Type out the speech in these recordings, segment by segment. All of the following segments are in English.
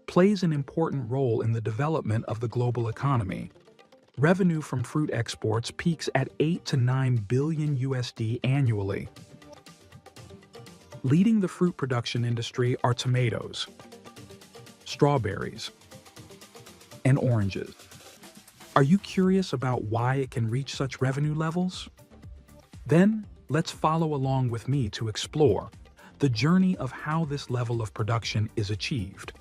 plays an important role in the development of the global economy. Revenue from fruit exports peaks at 8 to 9 billion USD annually. Leading the fruit production industry are tomatoes, strawberries, and oranges. Are you curious about why it can reach such revenue levels? Then, let's follow along with me to explore the journey of how this level of production is achieved.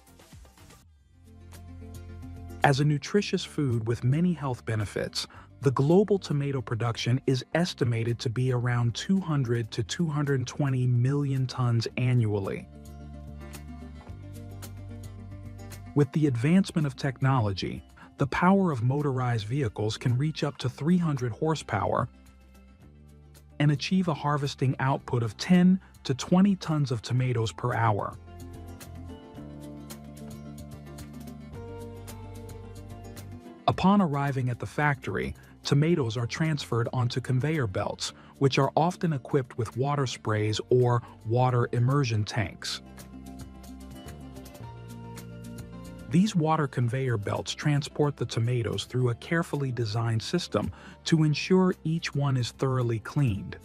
As a nutritious food with many health benefits, the global tomato production is estimated to be around 200 to 220 million tons annually. With the advancement of technology, the power of motorized vehicles can reach up to 300 horsepower and achieve a harvesting output of 10 to 20 tons of tomatoes per hour. Upon arriving at the factory, tomatoes are transferred onto conveyor belts, which are often equipped with water sprays or water immersion tanks. These water conveyor belts transport the tomatoes through a carefully designed system to ensure each one is thoroughly cleaned.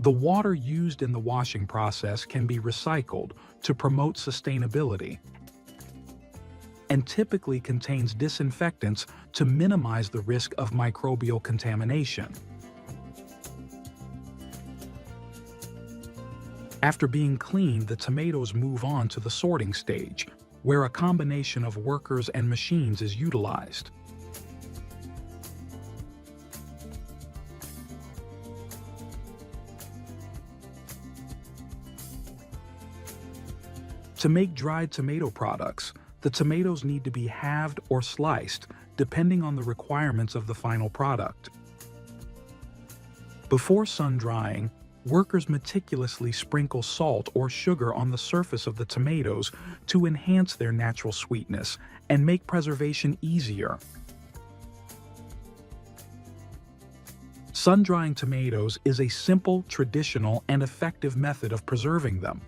The water used in the washing process can be recycled to promote sustainability and typically contains disinfectants to minimize the risk of microbial contamination. After being cleaned, the tomatoes move on to the sorting stage, where a combination of workers and machines is utilized. To make dried tomato products, the tomatoes need to be halved or sliced, depending on the requirements of the final product. Before sun-drying, workers meticulously sprinkle salt or sugar on the surface of the tomatoes to enhance their natural sweetness and make preservation easier. Sun-drying tomatoes is a simple, traditional, and effective method of preserving them.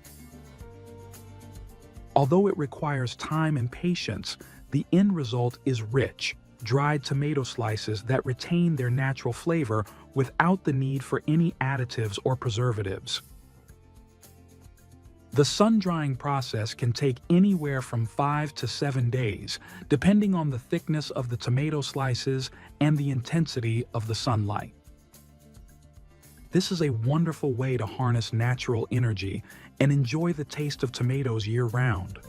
Although it requires time and patience, the end result is rich, dried tomato slices that retain their natural flavor without the need for any additives or preservatives. The sun-drying process can take anywhere from 5 to 7 days, depending on the thickness of the tomato slices and the intensity of the sunlight. This is a wonderful way to harness natural energy and enjoy the taste of tomatoes year-round.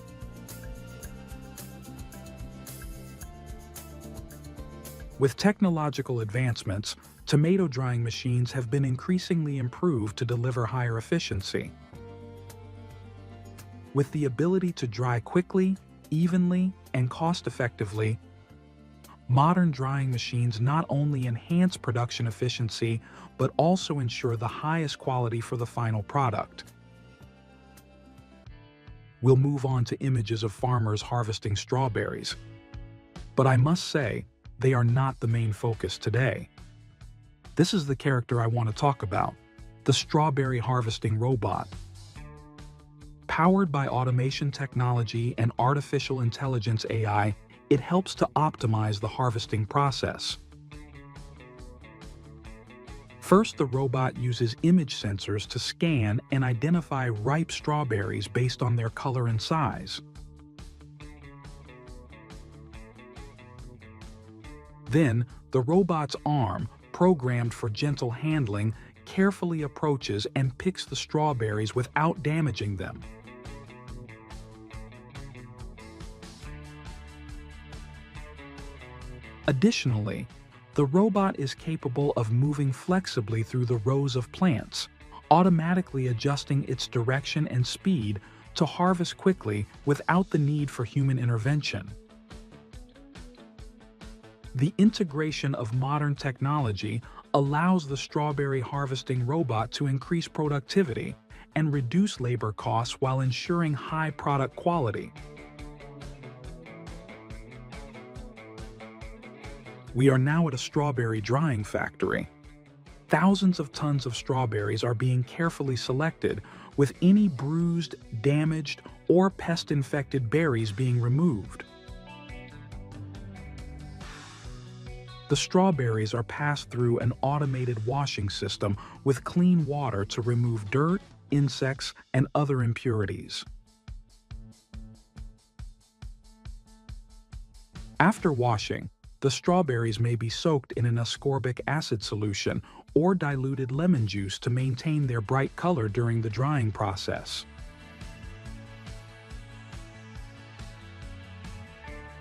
With technological advancements, tomato drying machines have been increasingly improved to deliver higher efficiency. With the ability to dry quickly, evenly, and cost-effectively, modern drying machines not only enhance production efficiency, but also ensure the highest quality for the final product. We'll move on to images of farmers harvesting strawberries. But I must say, they are not the main focus today. This is the character I want to talk about, the strawberry harvesting robot. Powered by automation technology and artificial intelligence AI, it helps to optimize the harvesting process. First, the robot uses image sensors to scan and identify ripe strawberries based on their color and size. Then, the robot's arm, programmed for gentle handling, carefully approaches and picks the strawberries without damaging them. Additionally, the robot is capable of moving flexibly through the rows of plants, automatically adjusting its direction and speed to harvest quickly without the need for human intervention. The integration of modern technology allows the strawberry harvesting robot to increase productivity and reduce labor costs while ensuring high product quality. We are now at a strawberry drying factory. Thousands of tons of strawberries are being carefully selected, with any bruised, damaged, or pest-infected berries being removed. The strawberries are passed through an automated washing system with clean water to remove dirt, insects, and other impurities. After washing, the strawberries may be soaked in an ascorbic acid solution or diluted lemon juice to maintain their bright color during the drying process.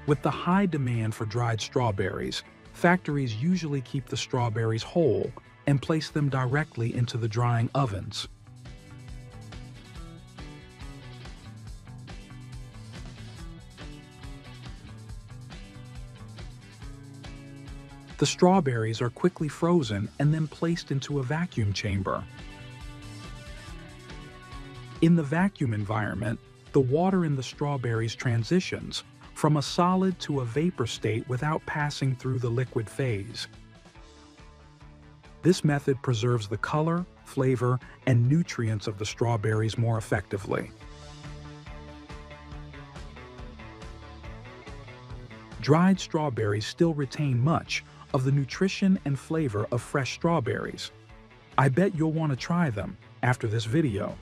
With the high demand for dried strawberries, factories usually keep the strawberries whole and place them directly into the drying ovens. The strawberries are quickly frozen and then placed into a vacuum chamber. In the vacuum environment, the water in the strawberries transitions from a solid to a vapor state without passing through the liquid phase. This method preserves the color, flavor, and nutrients of the strawberries more effectively. Dried strawberries still retain much of the nutrition and flavor of fresh strawberries. I bet you'll want to try them after this video.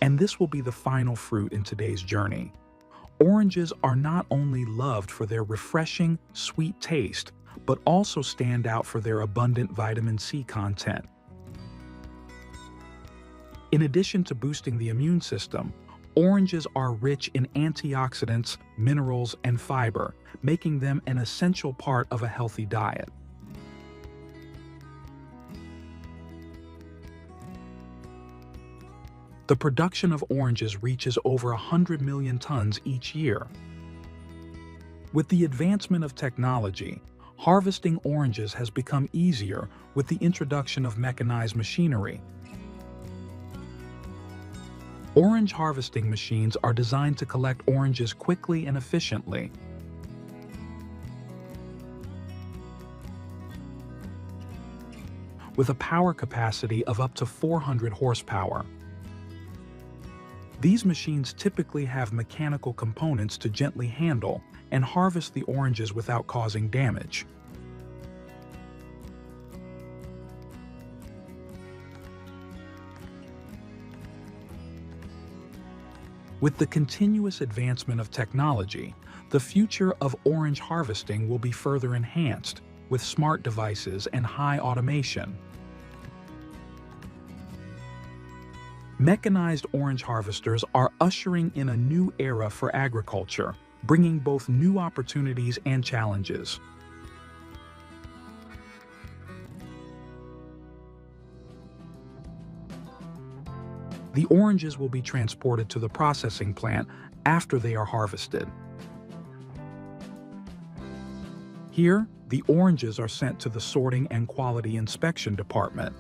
And this will be the final fruit in today's journey. Oranges are not only loved for their refreshing, sweet taste, but also stand out for their abundant vitamin C content. In addition to boosting the immune system, oranges are rich in antioxidants, minerals, and fiber, making them an essential part of a healthy diet. The production of oranges reaches over 100 million tons each year. With the advancement of technology, harvesting oranges has become easier with the introduction of mechanized machinery. Orange harvesting machines are designed to collect oranges quickly and efficiently. With a power capacity of up to 400 horsepower. These machines typically have mechanical components to gently handle and harvest the oranges without causing damage. With the continuous advancement of technology, the future of orange harvesting will be further enhanced with smart devices and high automation. Mechanized orange harvesters are ushering in a new era for agriculture, bringing both new opportunities and challenges. The oranges will be transported to the processing plant after they are harvested. Here, the oranges are sent to the sorting and quality inspection department.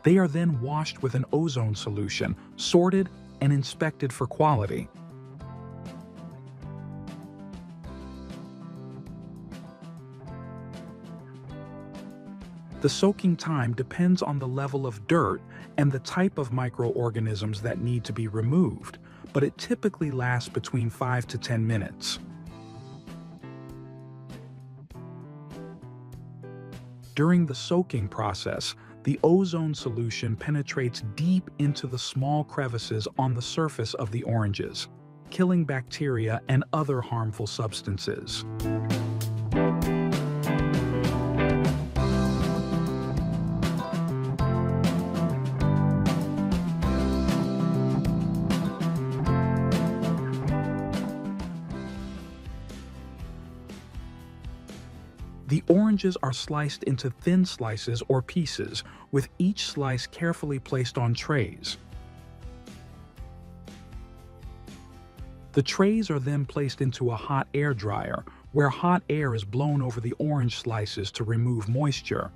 They are then washed with an ozone solution, sorted, and inspected for quality. The soaking time depends on the level of dirt and the type of microorganisms that need to be removed, but it typically lasts between 5 to 10 minutes. During the soaking process, the ozone solution penetrates deep into the small crevices on the surface of the oranges, killing bacteria and other harmful substances. The oranges are sliced into thin slices or pieces, with each slice carefully placed on trays. The trays are then placed into a hot air dryer, where hot air is blown over the orange slices to remove moisture.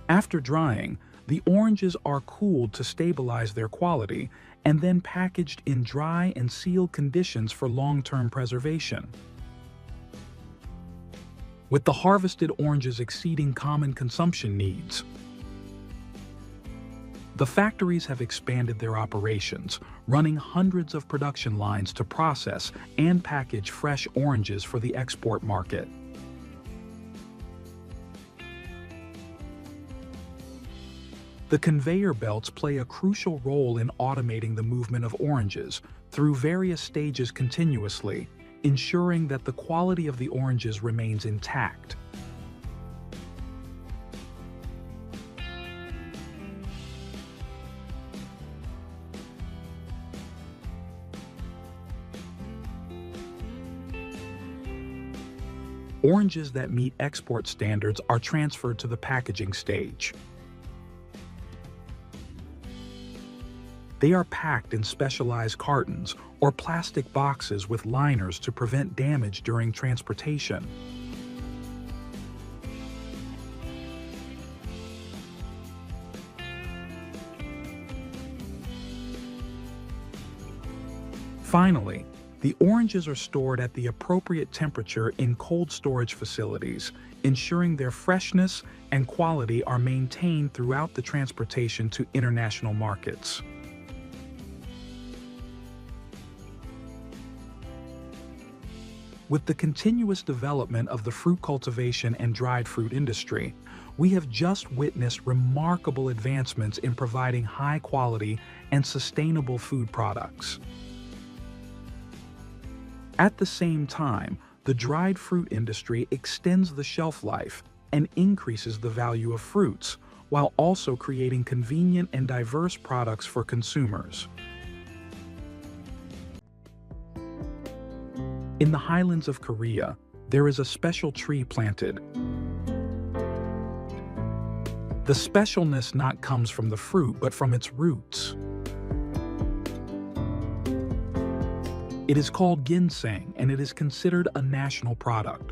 After drying, the oranges are cooled to stabilize their quality and then packaged in dry and sealed conditions for long-term preservation. with the harvested oranges exceeding common consumption needs. The factories have expanded their operations, running hundreds of production lines to process and package fresh oranges for the export market. The conveyor belts play a crucial role in automating the movement of oranges through various stages continuously, ensuring that the quality of the oranges remains intact. Oranges that meet export standards are transferred to the packaging stage. They are packed in specialized cartons or plastic boxes with liners to prevent damage during transportation. Finally, the oranges are stored at the appropriate temperature in cold storage facilities, ensuring their freshness and quality are maintained throughout the transportation to international markets. With the continuous development of the fruit cultivation and dried fruit industry, we have just witnessed remarkable advancements in providing high-quality and sustainable food products. At the same time, the dried fruit industry extends the shelf life and increases the value of fruits, while also creating convenient and diverse products for consumers. In the highlands of Korea, there is a special tree planted. The specialness not comes from the fruit, but from its roots. It is called ginseng, and it is considered a national product.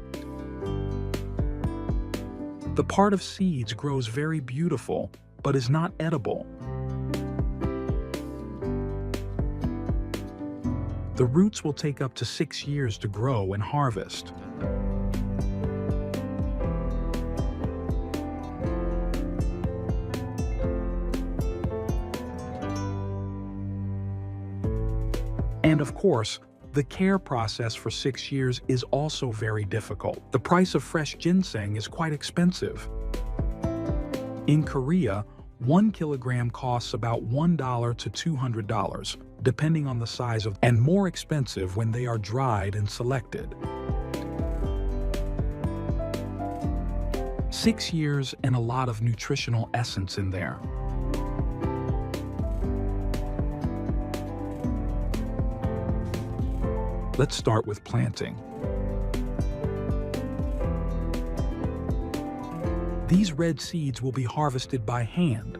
The part of seeds grows very beautiful, but is not edible. The roots will take up to 6 years to grow and harvest. And of course, the care process for 6 years is also very difficult. The price of fresh ginseng is quite expensive. In Korea, 1 kilogram costs about $1 to $200, depending on the size of, and more expensive when they are dried and selected. 6 years and a lot of nutritional essence in there. Let's start with planting. These red seeds will be harvested by hand.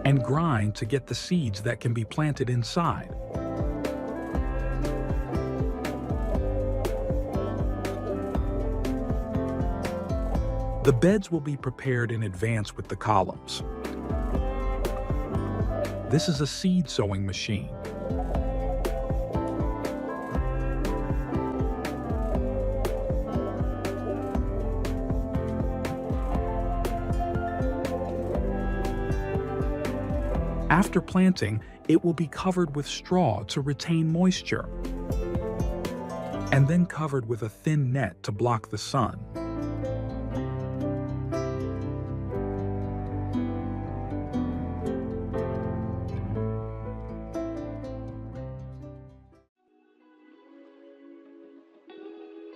And grind to get the seeds that can be planted inside. The beds will be prepared in advance with the columns. This is a seed sowing machine. After planting, it will be covered with straw to retain moisture, and then covered with a thin net to block the sun.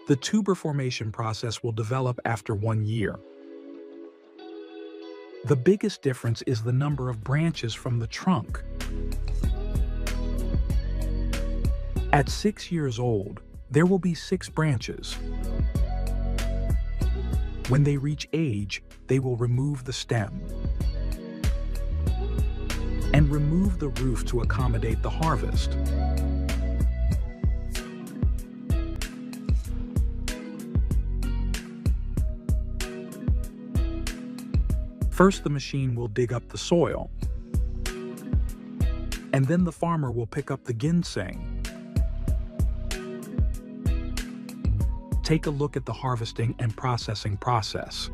The tuber formation process will develop after 1 year. The biggest difference is the number of branches from the trunk. At 6 years old, there will be 6 branches. When they reach age, they will remove the stem and remove the roof to accommodate the harvest. First, the machine will dig up the soil. and then the farmer will pick up the ginseng. Take a look at the harvesting and processing process.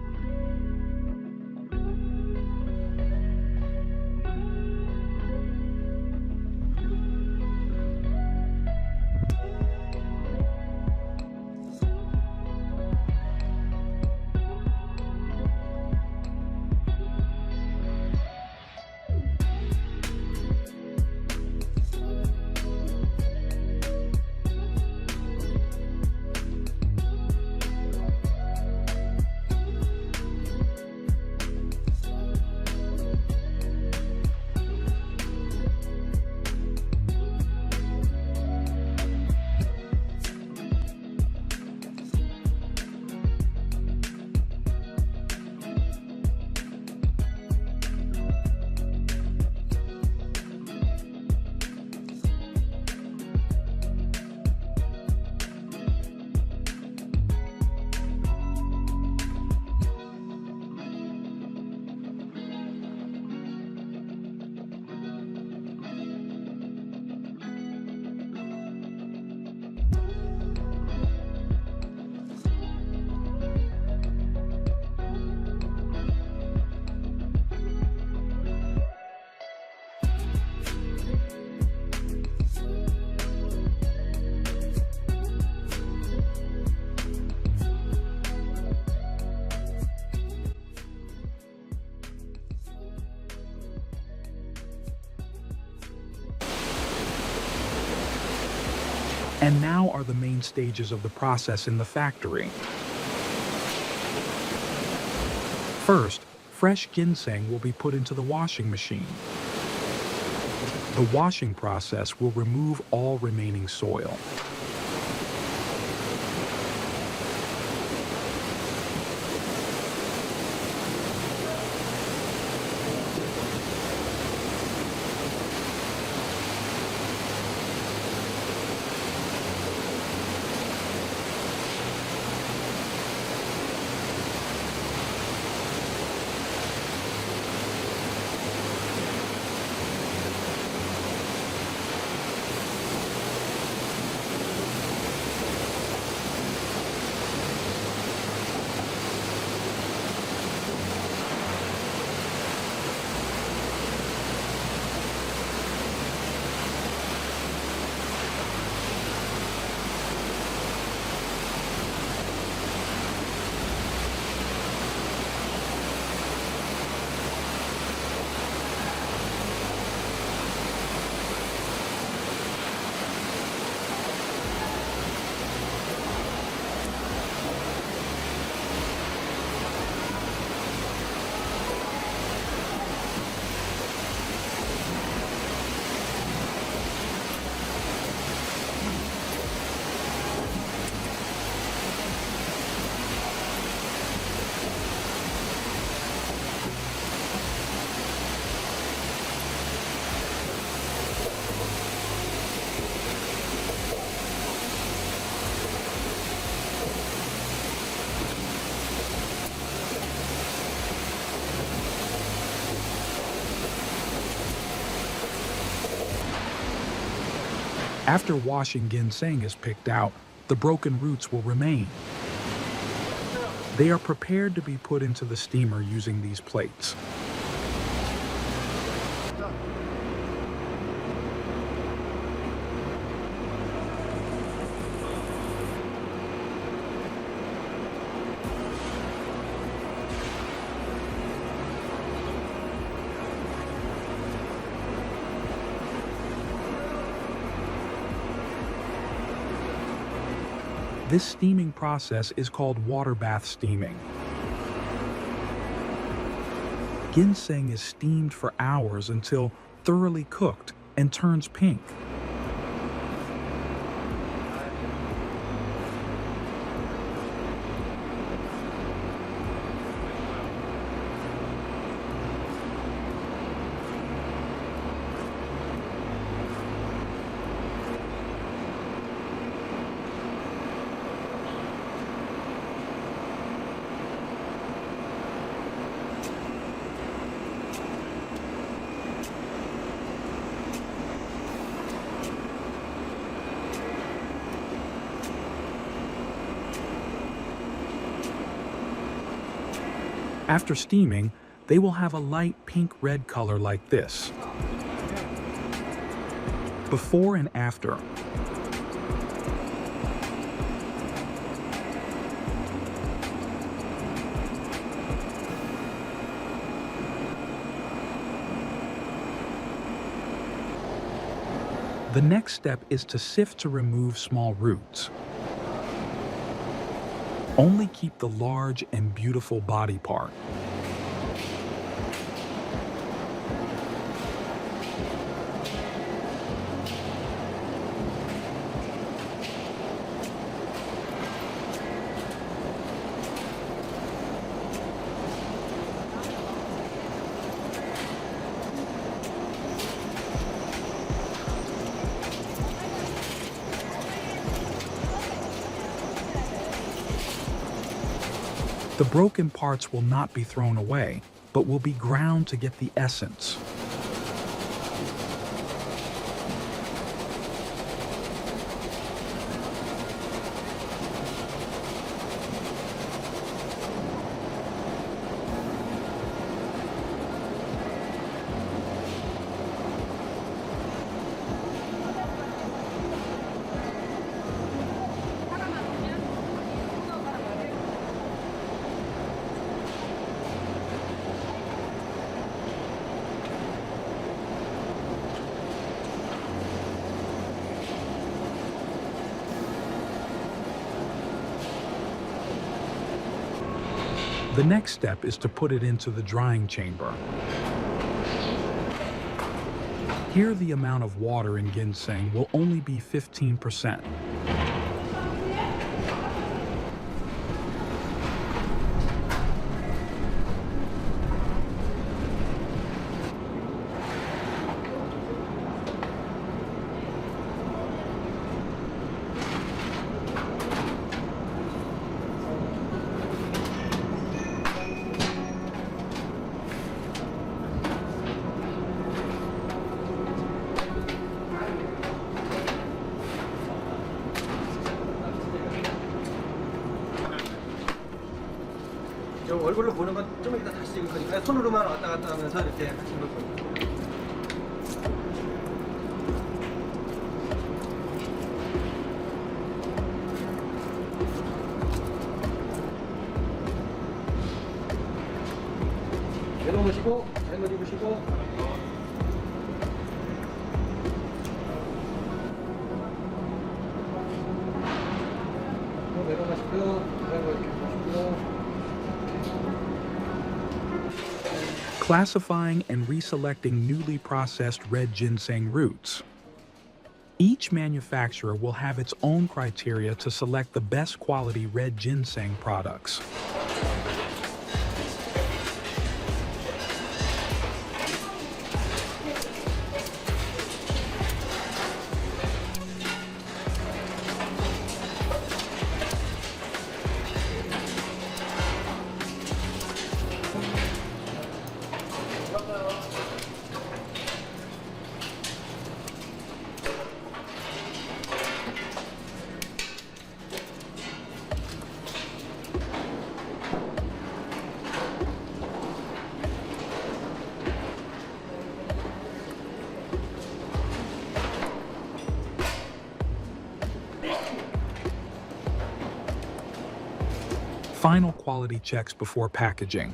And now are the main stages of the process in the factory. First, fresh ginseng will be put into the washing machine. The washing process will remove all remaining soil. After washing ginseng is picked out, the broken roots will remain. They are prepared to be put into the steamer using these plates. This steaming process is called water bath steaming. Ginseng is steamed for hours until thoroughly cooked and turns pink. After steaming, they will have a light pink-red color like this. Before and after. The next step is to sift to remove small roots. Only keep the large and beautiful body part. The broken parts will not be thrown away, but will be ground to get the essence. The next step is to put it into the drying chamber. Here the amount of water in ginseng will only be 15%. 저 얼굴로 보는 건 좀 이따 다시 찍을 거니까 손으로만 왔다 갔다 하면서 이렇게 하시는 거예요. 내려놓으시고 잘 입으시고 내려가시고요. Classifying and reselecting newly processed red ginseng roots. Each manufacturer will have its own criteria to select the best quality red ginseng products. Final quality checks before packaging.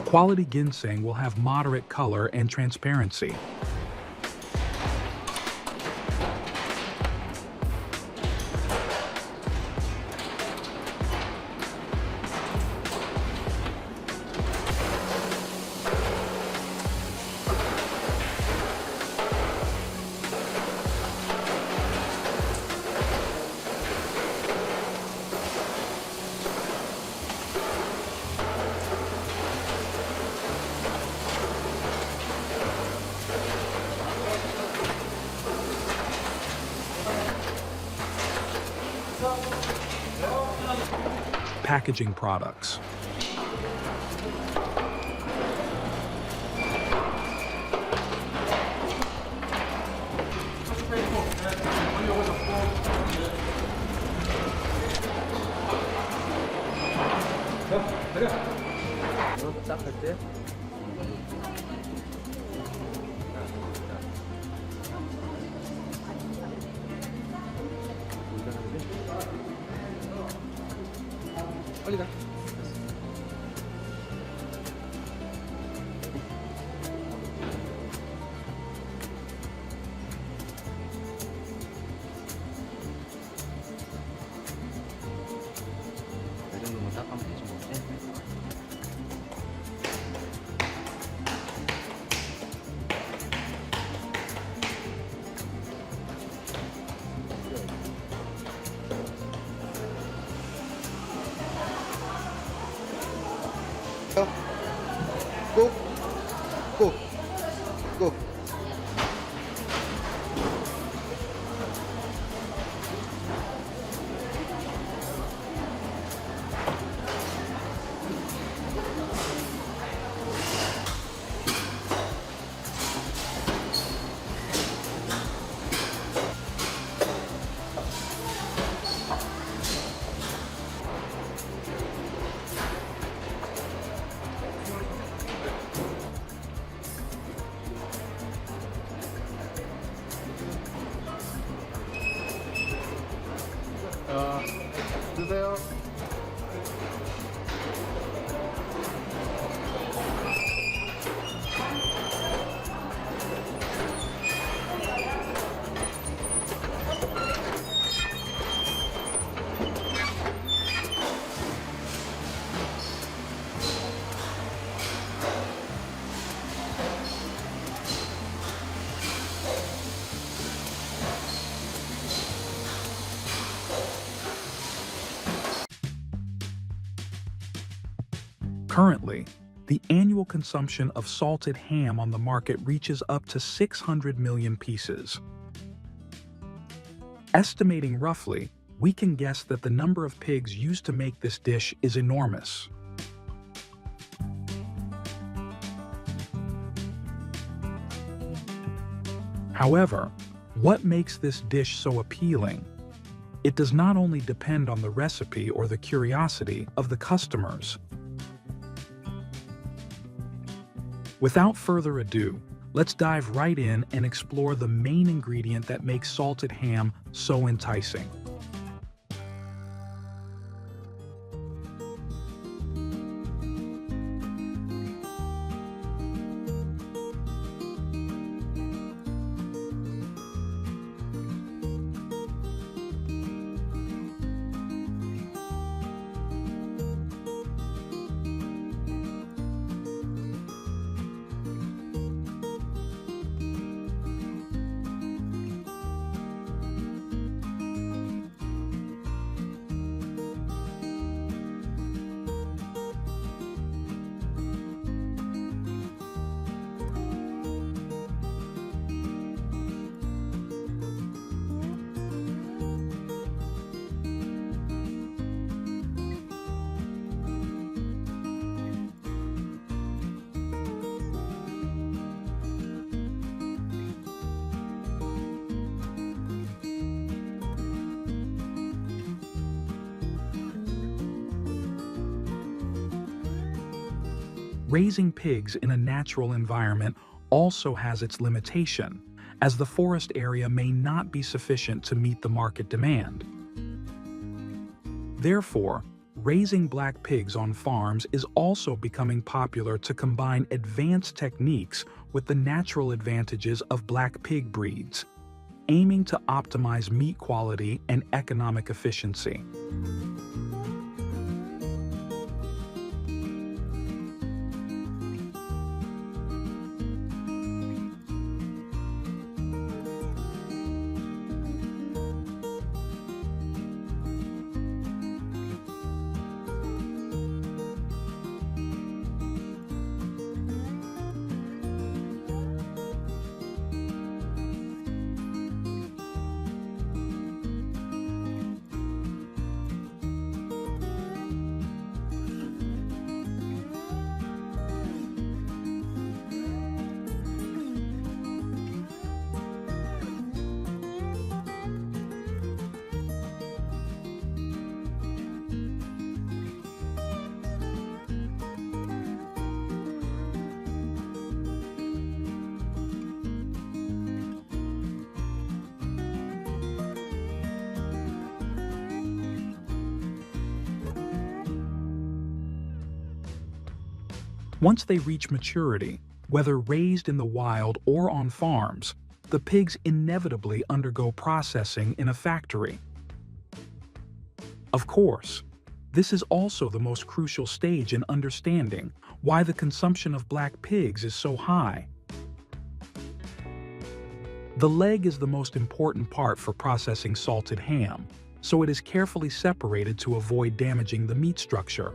Quality ginseng will have moderate color and transparency. Packaging products. 이거 딱 할 때. 빨리 가. 이 정도만 닦으면 되지 뭐. 꼭, 꼭, 꼭. 드세요. Currently, the annual consumption of salted ham on the market reaches up to 600 million pieces. Estimating roughly, we can guess that the number of pigs used to make this dish is enormous. However, what makes this dish so appealing? It does not only depend on the recipe or the curiosity of the customers. Without further ado, let's dive right in and explore the main ingredient that makes salted ham so enticing. Raising pigs in a natural environment also has its limitation, as the forest area may not be sufficient to meet the market demand. Therefore, raising black pigs on farms is also becoming popular to combine advanced techniques with the natural advantages of black pig breeds, aiming to optimize meat quality and economic efficiency. Once they reach maturity, whether raised in the wild or on farms, the pigs inevitably undergo processing in a factory. Of course, this is also the most crucial stage in understanding why the consumption of black pigs is so high. The leg is the most important part for processing salted ham, so it is carefully separated to avoid damaging the meat structure.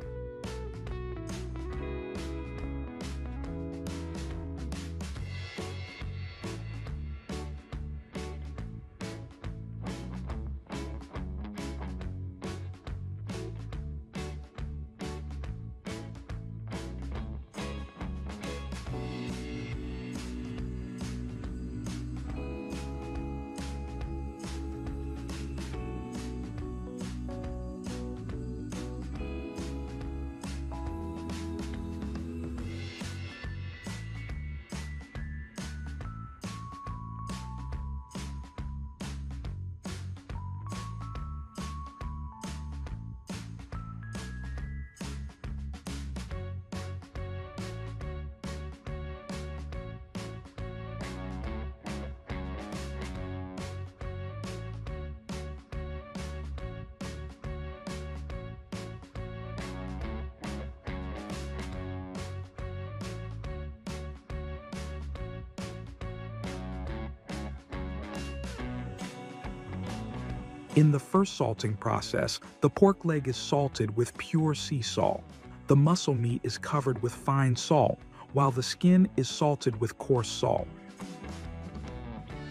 In the first salting process, the pork leg is salted with pure sea salt. The muscle meat is covered with fine salt, while the skin is salted with coarse salt.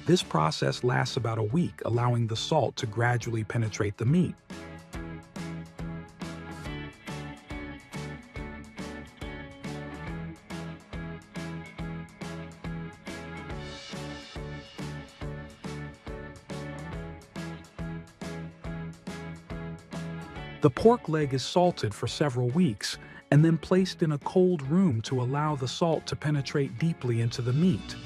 This process lasts about a week, allowing the salt to gradually penetrate the meat. The pork leg is salted for several weeks and then placed in a cold room to allow the salt to penetrate deeply into the meat.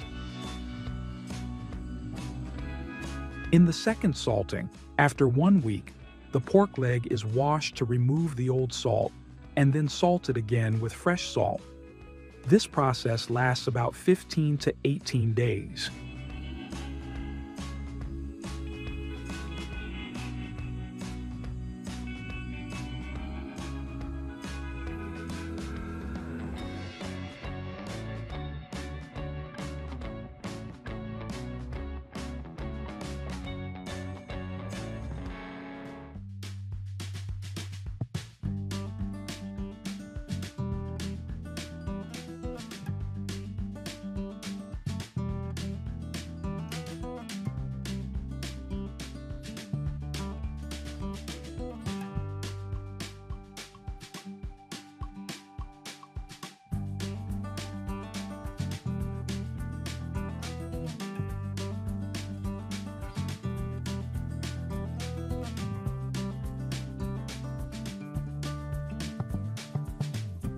In the second salting, after 1 week, the pork leg is washed to remove the old salt and then salted again with fresh salt. This process lasts about 15 to 18 days.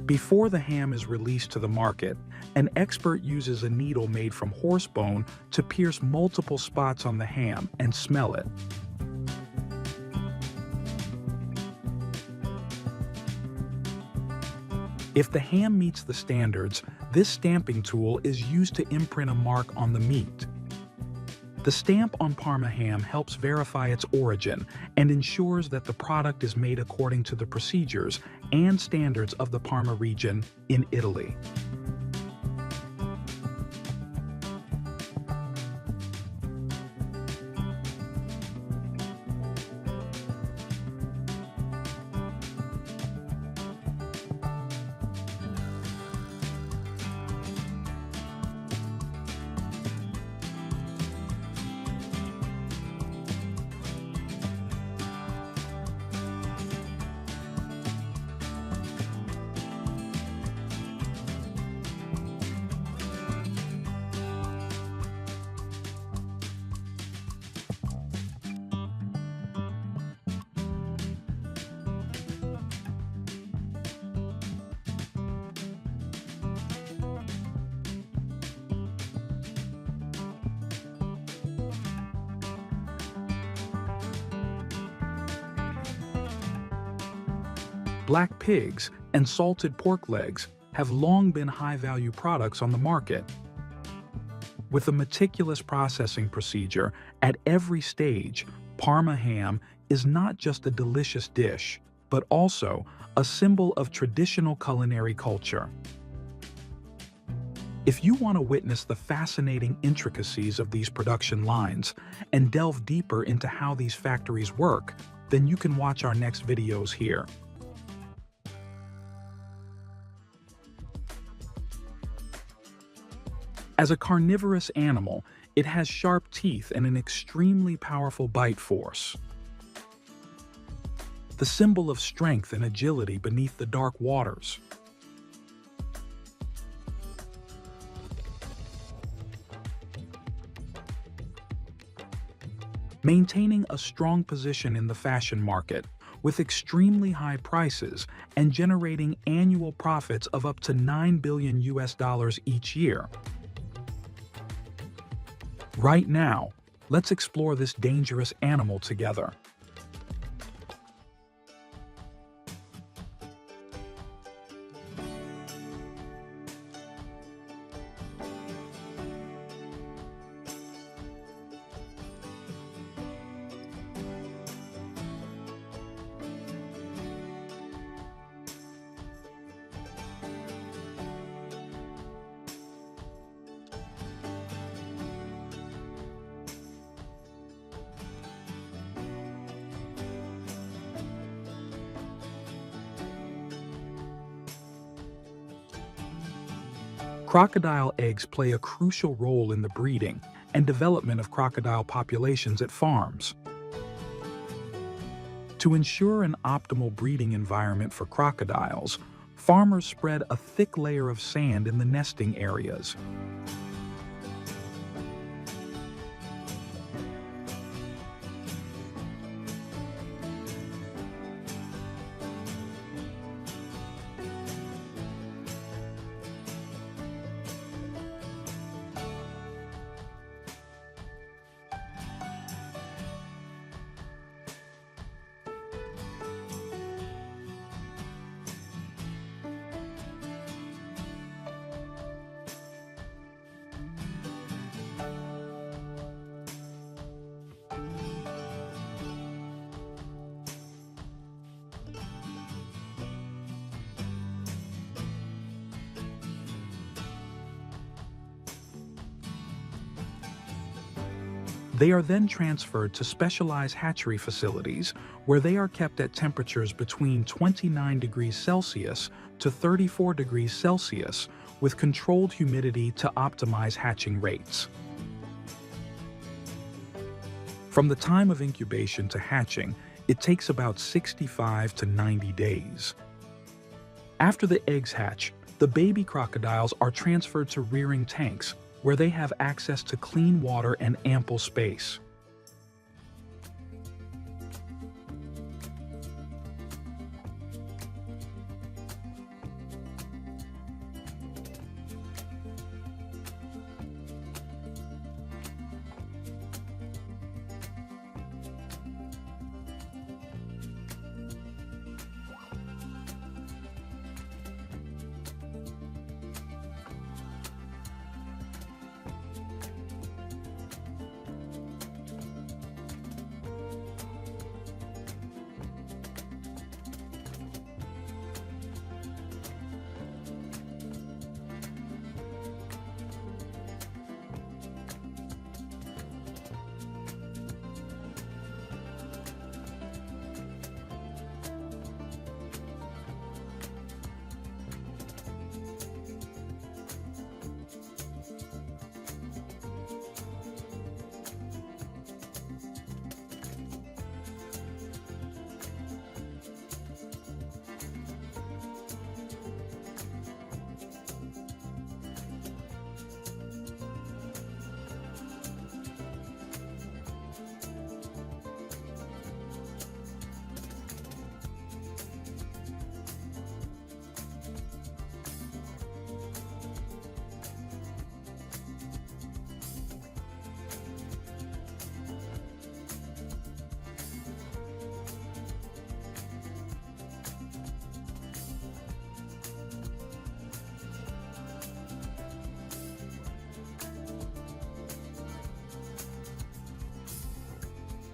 Before the ham is released to the market, an expert uses a needle made from horse bone to pierce multiple spots on the ham and smell it. If the ham meets the standards, this stamping tool is used to imprint a mark on the meat. The stamp on Parma ham helps verify its origin and ensures that the product is made according to the procedures and standards of the Parma region in Italy. Black pigs and salted pork legs have long been high-value products on the market. With a meticulous processing procedure at every stage, Parma ham is not just a delicious dish, but also a symbol of traditional culinary culture. If you want to witness the fascinating intricacies of these production lines and delve deeper into how these factories work, then you can watch our next videos here. As a carnivorous animal, it has sharp teeth and an extremely powerful bite force. The symbol of strength and agility beneath the dark waters. Maintaining a strong position in the fashion market with extremely high prices and generating annual profits of up to $9 billion each year. Right now, let's explore this dangerous animal together. Crocodile eggs play a crucial role in the breeding and development of crocodile populations at farms. To ensure an optimal breeding environment for crocodiles, farmers spread a thick layer of sand in the nesting areas. They are then transferred to specialized hatchery facilities where they are kept at temperatures between 29 degrees Celsius to 34 degrees Celsius with controlled humidity to optimize hatching rates. From the time of incubation to hatching, it takes about 65 to 90 days. After the eggs hatch, the baby crocodiles are transferred to rearing tanks, where they have access to clean water and ample space.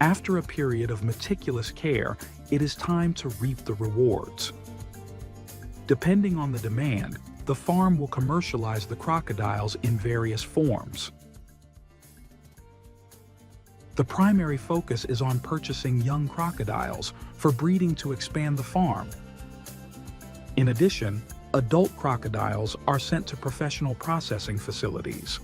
After a period of meticulous care, it is time to reap the rewards. Depending on the demand, the farm will commercialize the crocodiles in various forms. The primary focus is on purchasing young crocodiles for breeding to expand the farm. In addition, adult crocodiles are sent to professional processing facilities.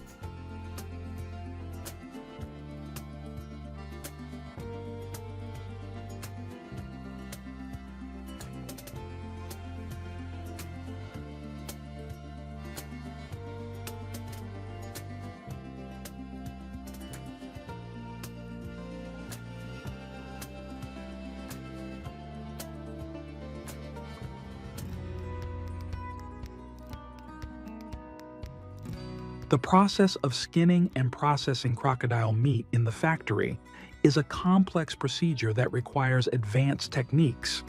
The process of skinning and processing crocodile meat in the factory is a complex procedure that requires advanced techniques.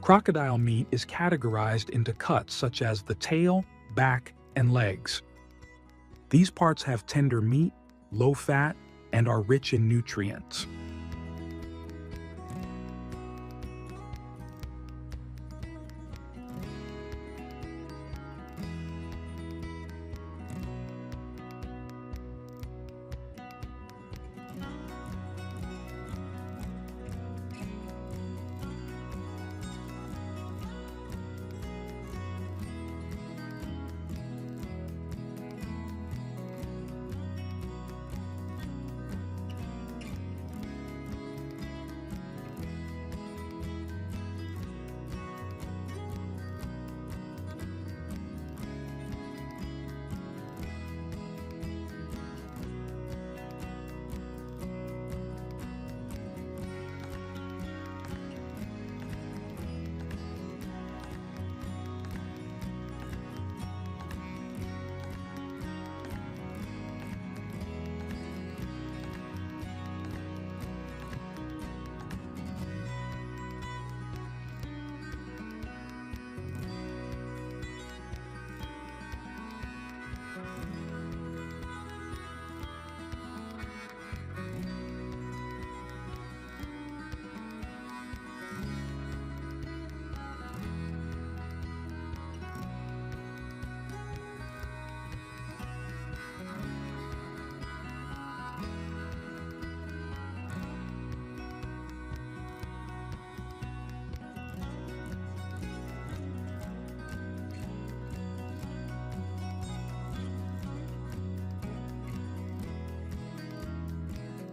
Crocodile meat is categorized into cuts such as the tail, back, and legs. These parts have tender meat, low fat, and are rich in nutrients.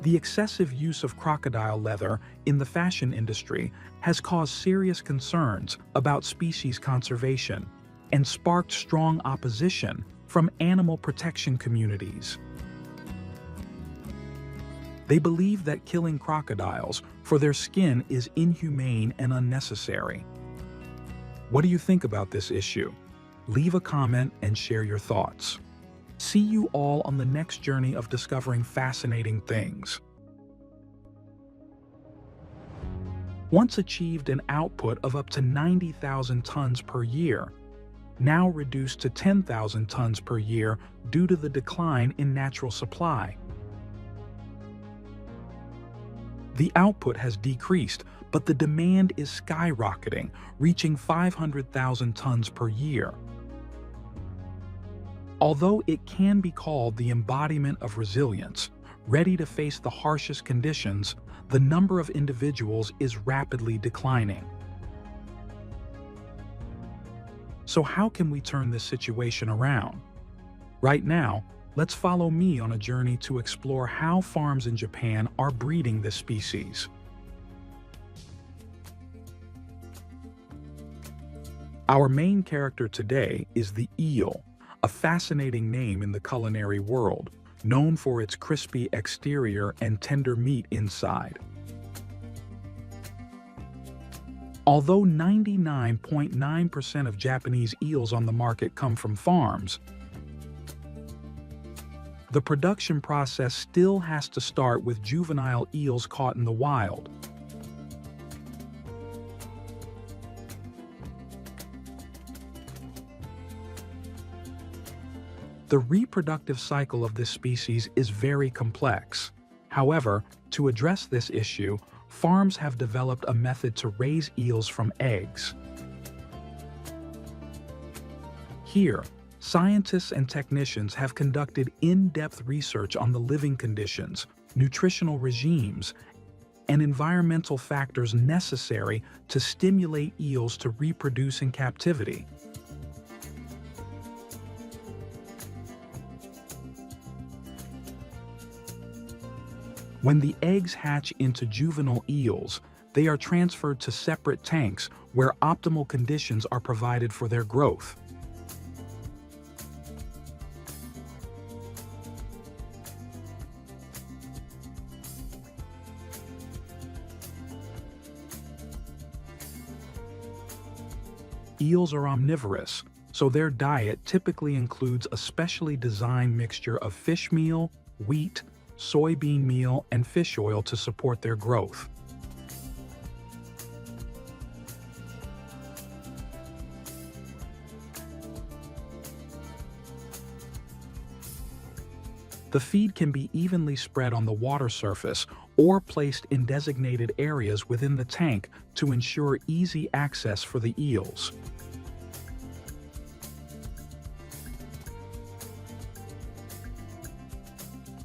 The excessive use of crocodile leather in the fashion industry has caused serious concerns about species conservation and sparked strong opposition from animal protection communities. They believe that killing crocodiles for their skin is inhumane and unnecessary. What do you think about this issue? Leave a comment and share your thoughts. See you all on the next journey of discovering fascinating things. Once achieved an output of up to 90,000 tons per year, now reduced to 10,000 tons per year due to the decline in natural supply. The output has decreased, but the demand is skyrocketing, reaching 500,000 tons per year. Although it can be called the embodiment of resilience, ready to face the harshest conditions, the number of individuals is rapidly declining. So how can we turn this situation around? Right now, let's follow me on a journey to explore how farms in Japan are breeding this species. Our main character today is the eel, a fascinating name in the culinary world, known for its crispy exterior and tender meat inside. Although 99.9% of Japanese eels on the market come from farms, the production process still has to start with juvenile eels caught in the wild. The reproductive cycle of this species is very complex. However, to address this issue, farms have developed a method to raise eels from eggs. Here, scientists and technicians have conducted in-depth research on the living conditions, nutritional regimes, and environmental factors necessary to stimulate eels to reproduce in captivity. When the eggs hatch into juvenile eels, they are transferred to separate tanks where optimal conditions are provided for their growth. Eels are omnivorous, so their diet typically includes a specially designed mixture of fish meal, wheat, soybean meal, and fish oil to support their growth. The feed can be evenly spread on the water surface or placed in designated areas within the tank to ensure easy access for the eels.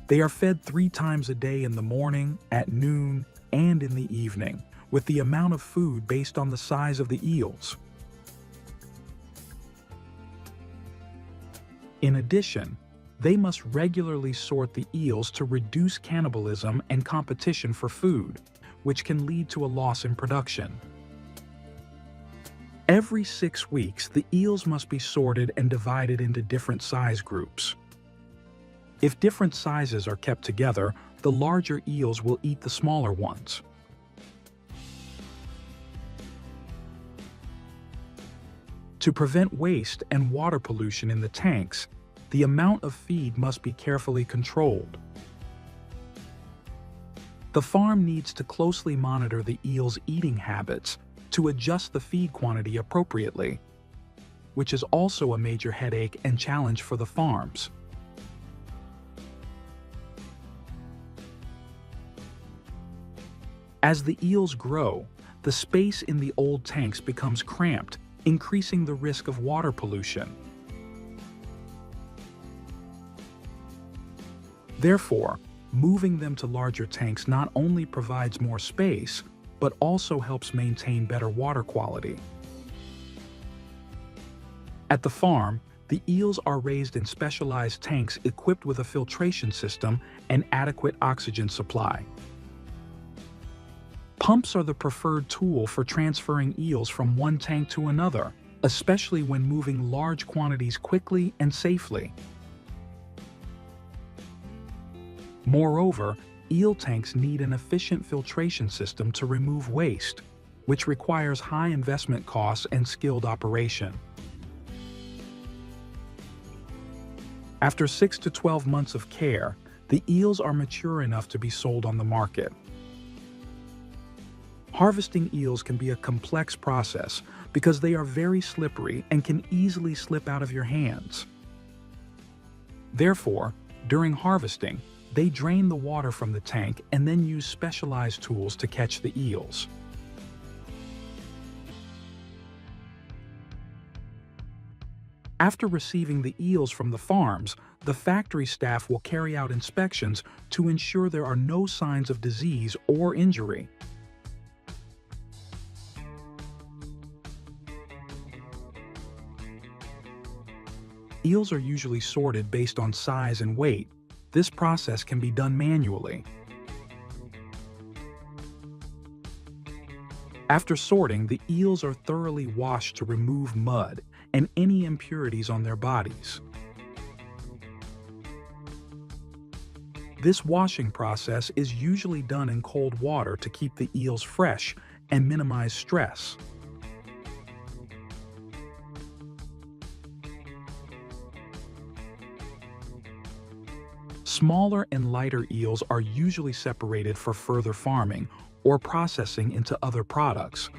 They are fed 3 times a day in the morning, at noon, and in the evening, with the amount of food based on the size of the eels. In addition, they must regularly sort the eels to reduce cannibalism and competition for food, which can lead to a loss in production. Every 6 weeks, the eels must be sorted and divided into different size groups. If different sizes are kept together, the larger eels will eat the smaller ones. To prevent waste and water pollution in the tanks, the amount of feed must be carefully controlled. The farm needs to closely monitor the eels' eating habits to adjust the feed quantity appropriately, which is also a major headache and challenge for the farms. As the eels grow, the space in the old tanks becomes cramped, increasing the risk of water pollution. Therefore, moving them to larger tanks not only provides more space, but also helps maintain better water quality. At the farm, the eels are raised in specialized tanks equipped with a filtration system and adequate oxygen supply. Pumps are the preferred tool for transferring eels from one tank to another, especially when moving large quantities quickly and safely. Moreover, eel tanks need an efficient filtration system to remove waste, which requires high investment costs and skilled operation. After 6 to 12 months of care, the eels are mature enough to be sold on the market. Harvesting eels can be a complex process because they are very slippery and can easily slip out of your hands. Therefore, during harvesting, they drain the water from the tank and then use specialized tools to catch the eels. After receiving the eels from the farms, the factory staff will carry out inspections to ensure there are no signs of disease or injury. Eels are usually sorted based on size and weight. This process can be done manually. After sorting, the eels are thoroughly washed to remove mud and any impurities on their bodies. This washing process is usually done in cold water to keep the eels fresh and minimize stress. Smaller and lighter eels are usually separated for further farming or processing into other products.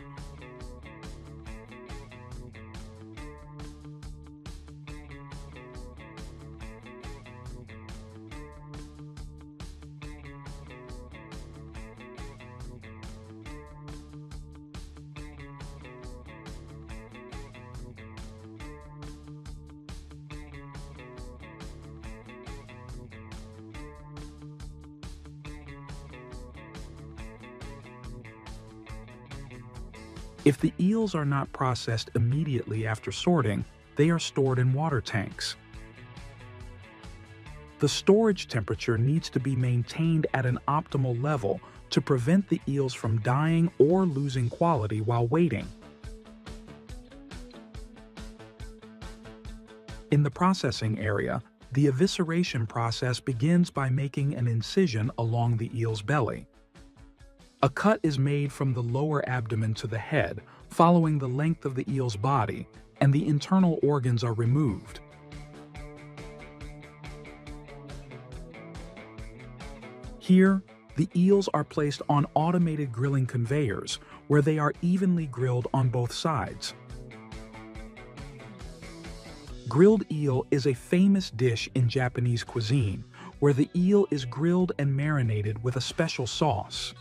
If the eels are not processed immediately after sorting, they are stored in water tanks. The storage temperature needs to be maintained at an optimal level to prevent the eels from dying or losing quality while waiting. In the processing area, the evisceration process begins by making an incision along the eel's belly. A cut is made from the lower abdomen to the head, following the length of the eel's body, and the internal organs are removed. Here, the eels are placed on automated grilling conveyors, where they are evenly grilled on both sides. Grilled eel is a famous dish in Japanese cuisine, where the eel is grilled and marinated with a special sauce.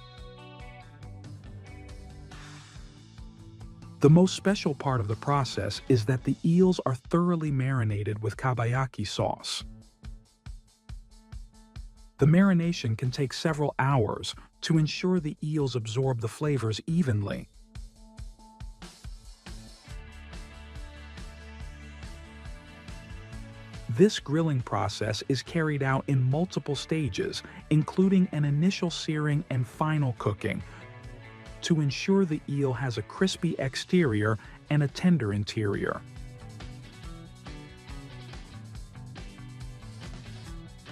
The most special part of the process is that the eels are thoroughly marinated with kabayaki sauce. The marination can take several hours to ensure the eels absorb the flavors evenly. This grilling process is carried out in multiple stages, including an initial searing and final cooking, to ensure the eel has a crispy exterior and a tender interior.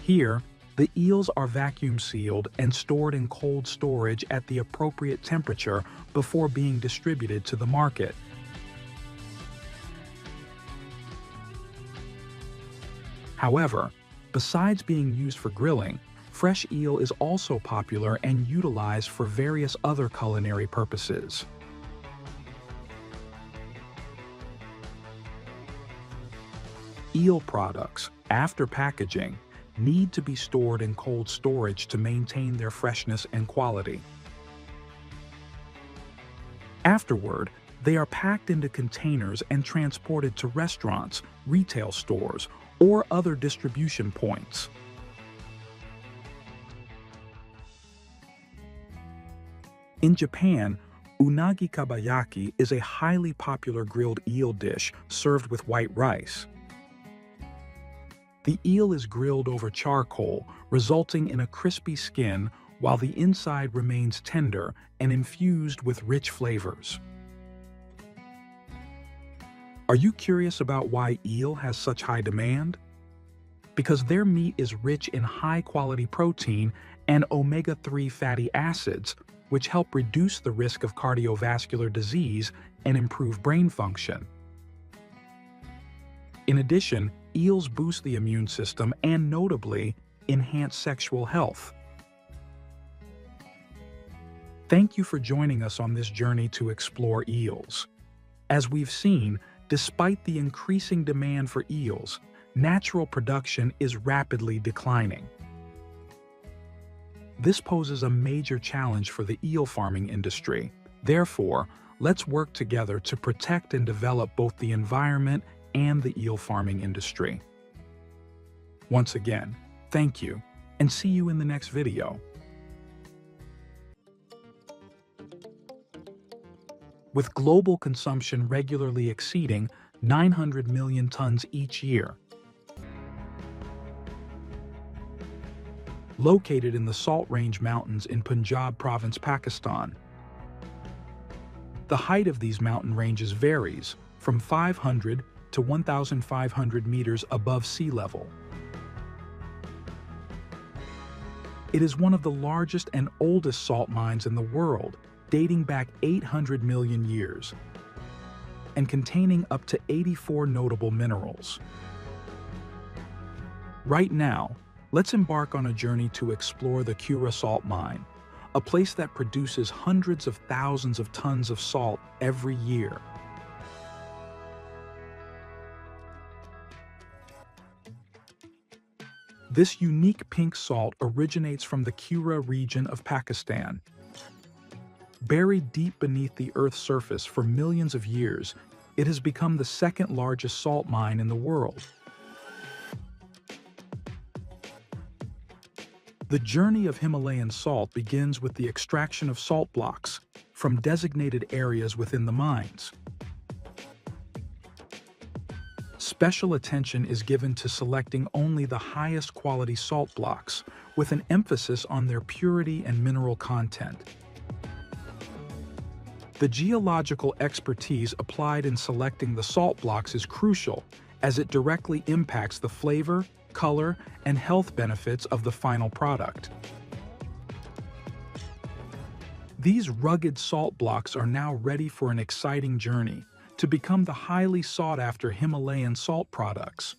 Here, the eels are vacuum sealed and stored in cold storage at the appropriate temperature before being distributed to the market. However, besides being used for grilling, fresh eel is also popular and utilized for various other culinary purposes. Eel products, after packaging, need to be stored in cold storage to maintain their freshness and quality. Afterward, they are packed into containers and transported to restaurants, retail stores, or other distribution points. In Japan, unagi kabayaki is a highly popular grilled eel dish served with white rice. The eel is grilled over charcoal, resulting in a crispy skin while the inside remains tender and infused with rich flavors. Are you curious about why eel has such high demand? Because their meat is rich in high-quality protein and omega-3 fatty acids, which help reduce the risk of cardiovascular disease and improve brain function. In addition, eels boost the immune system and, notably, enhance sexual health. Thank you for joining us on this journey to explore eels. As we've seen, despite the increasing demand for eels, natural production is rapidly declining. This poses a major challenge for the eel farming industry. Therefore, let's work together to protect and develop both the environment and the eel farming industry. Once again, thank you, and see you in the next video. With global consumption regularly exceeding 900 million tons each year, located in the Salt Range Mountains in Punjab province, Pakistan. The height of these mountain ranges varies from 500 to 1,500 meters above sea level. It is one of the largest and oldest salt mines in the world, dating back 800 million years, and containing up to 84 notable minerals. Right now, let's embark on a journey to explore the Cura Salt Mine, a place that produces hundreds of thousands of tons of salt every year. This unique pink salt originates from the Cura region of Pakistan. Buried deep beneath the Earth's surface for millions of years, it has become the second largest salt mine in the world. The journey of Himalayan salt begins with the extraction of salt blocks from designated areas within the mines. Special attention is given to selecting only the highest quality salt blocks, with an emphasis on their purity and mineral content. The geological expertise applied in selecting the salt blocks is crucial, as it directly impacts the flavor, color, and health benefits of the final product. These rugged salt blocks are now ready for an exciting journey to become the highly sought-after Himalayan salt products.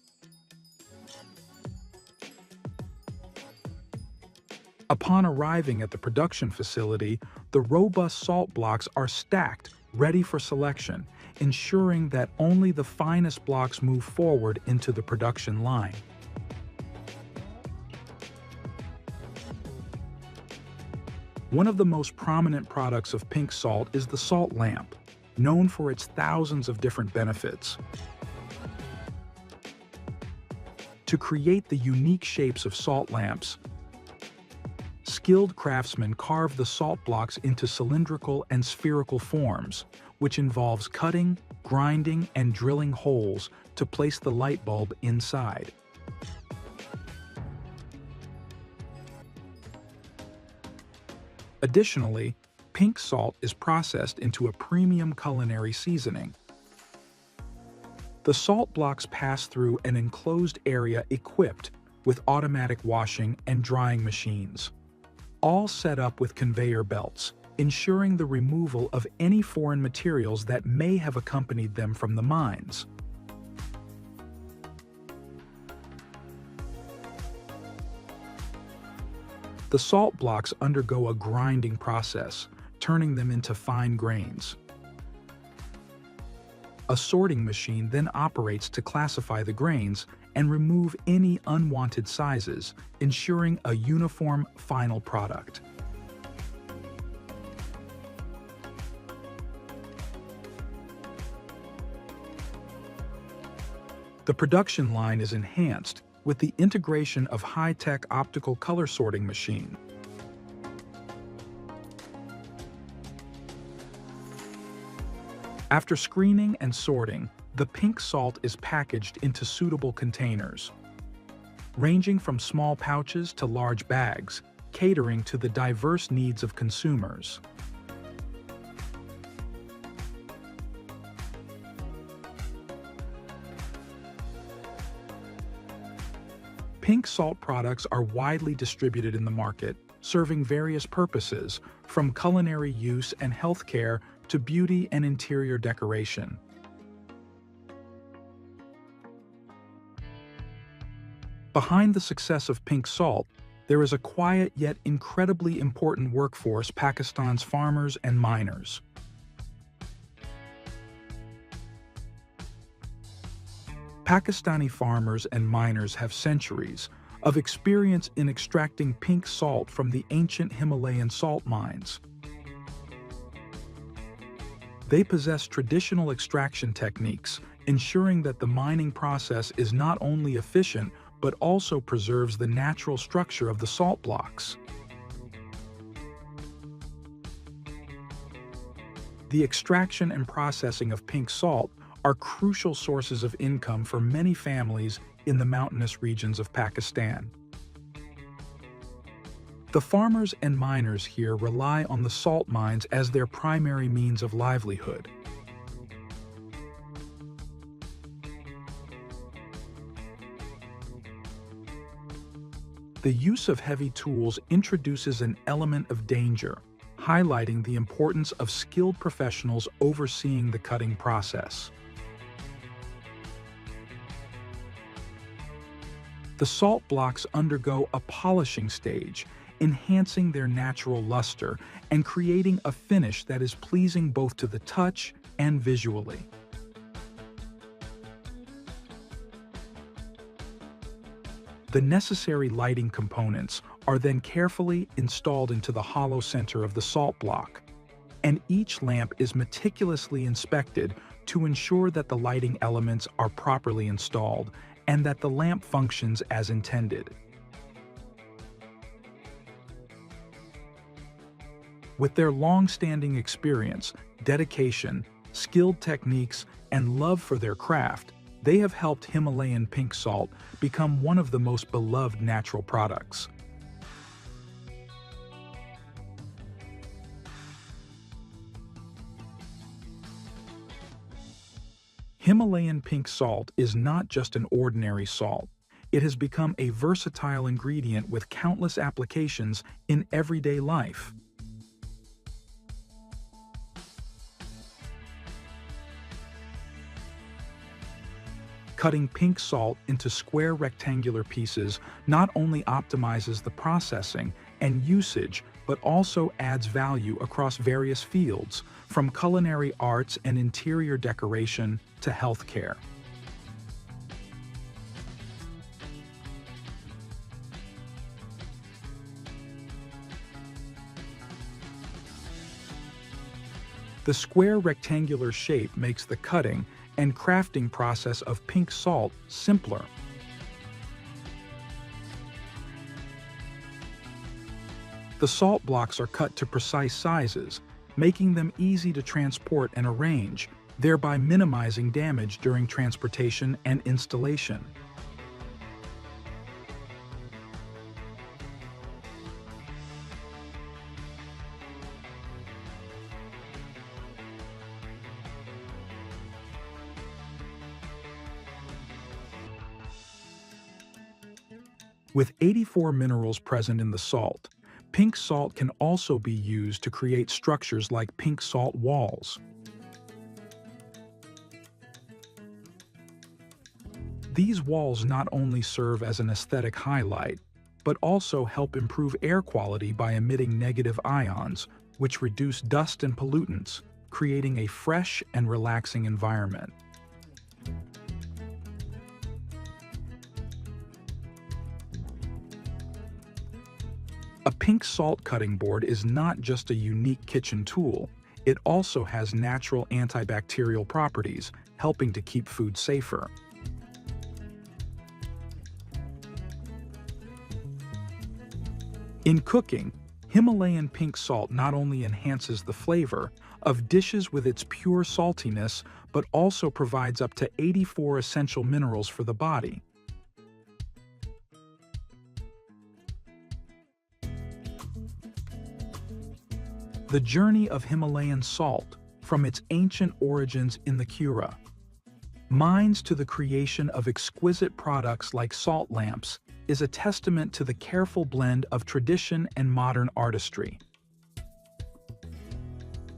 Upon arriving at the production facility, the robust salt blocks are stacked, ready for selection, ensuring that only the finest blocks move forward into the production line. One of the most prominent products of pink salt is the salt lamp, known for its thousands of different benefits. To create the unique shapes of salt lamps, skilled craftsmen carve the salt blocks into cylindrical and spherical forms, which involves cutting, grinding, and drilling holes to place the light bulb inside. Additionally, pink salt is processed into a premium culinary seasoning. The salt blocks pass through an enclosed area equipped with automatic washing and drying machines, all set up with conveyor belts, ensuring the removal of any foreign materials that may have accompanied them from the mines. The salt blocks undergo a grinding process, turning them into fine grains. A sorting machine then operates to classify the grains and remove any unwanted sizes, ensuring a uniform final product. The production line is enhanced with the integration of high-tech optical color sorting machine. After screening and sorting, the pink salt is packaged into suitable containers, ranging from small pouches to large bags, catering to the diverse needs of consumers. Pink salt products are widely distributed in the market, serving various purposes, from culinary use and healthcare to beauty and interior decoration. Behind the success of pink salt, there is a quiet yet incredibly important workforce: Pakistan's farmers and miners. Pakistani farmers and miners have centuries of experience in extracting pink salt from the ancient Himalayan salt mines. They possess traditional extraction techniques, ensuring that the mining process is not only efficient but also preserves the natural structure of the salt blocks. The extraction and processing of pink salt are crucial sources of income for many families in the mountainous regions of Pakistan. The farmers and miners here rely on the salt mines as their primary means of livelihood. The use of heavy tools introduces an element of danger, highlighting the importance of skilled professionals overseeing the cutting process. The salt blocks undergo a polishing stage, enhancing their natural luster and creating a finish that is pleasing both to the touch and visually. The necessary lighting components are then carefully installed into the hollow center of the salt block, and each lamp is meticulously inspected to ensure that the lighting elements are properly installed and that the lamp functions as intended. With their long-standing experience, dedication, skilled techniques, and love for their craft, they have helped Himalayan pink salt become one of the most beloved natural products. Himalayan pink salt is not just an ordinary salt. It has become a versatile ingredient with countless applications in everyday life. Cutting pink salt into square rectangular pieces not only optimizes the processing and usage, but also adds value across various fields, from culinary arts and interior decoration to healthcare. The square rectangular shape makes the cutting and crafting process of pink salt simpler. The salt blocks are cut to precise sizes, making them easy to transport and arrange, thereby minimizing damage during transportation and installation. With 84 minerals present in the salt, pink salt can also be used to create structures like pink salt walls. These walls not only serve as an aesthetic highlight, but also help improve air quality by emitting negative ions, which reduce dust and pollutants, creating a fresh and relaxing environment. A pink salt cutting board is not just a unique kitchen tool, it also has natural antibacterial properties, helping to keep food safer. In cooking, Himalayan pink salt not only enhances the flavor of dishes with its pure saltiness, but also provides up to 84 essential minerals for the body. The journey of Himalayan salt, from its ancient origins in the Kura mines to the creation of exquisite products like salt lamps, is a testament to the careful blend of tradition and modern artistry.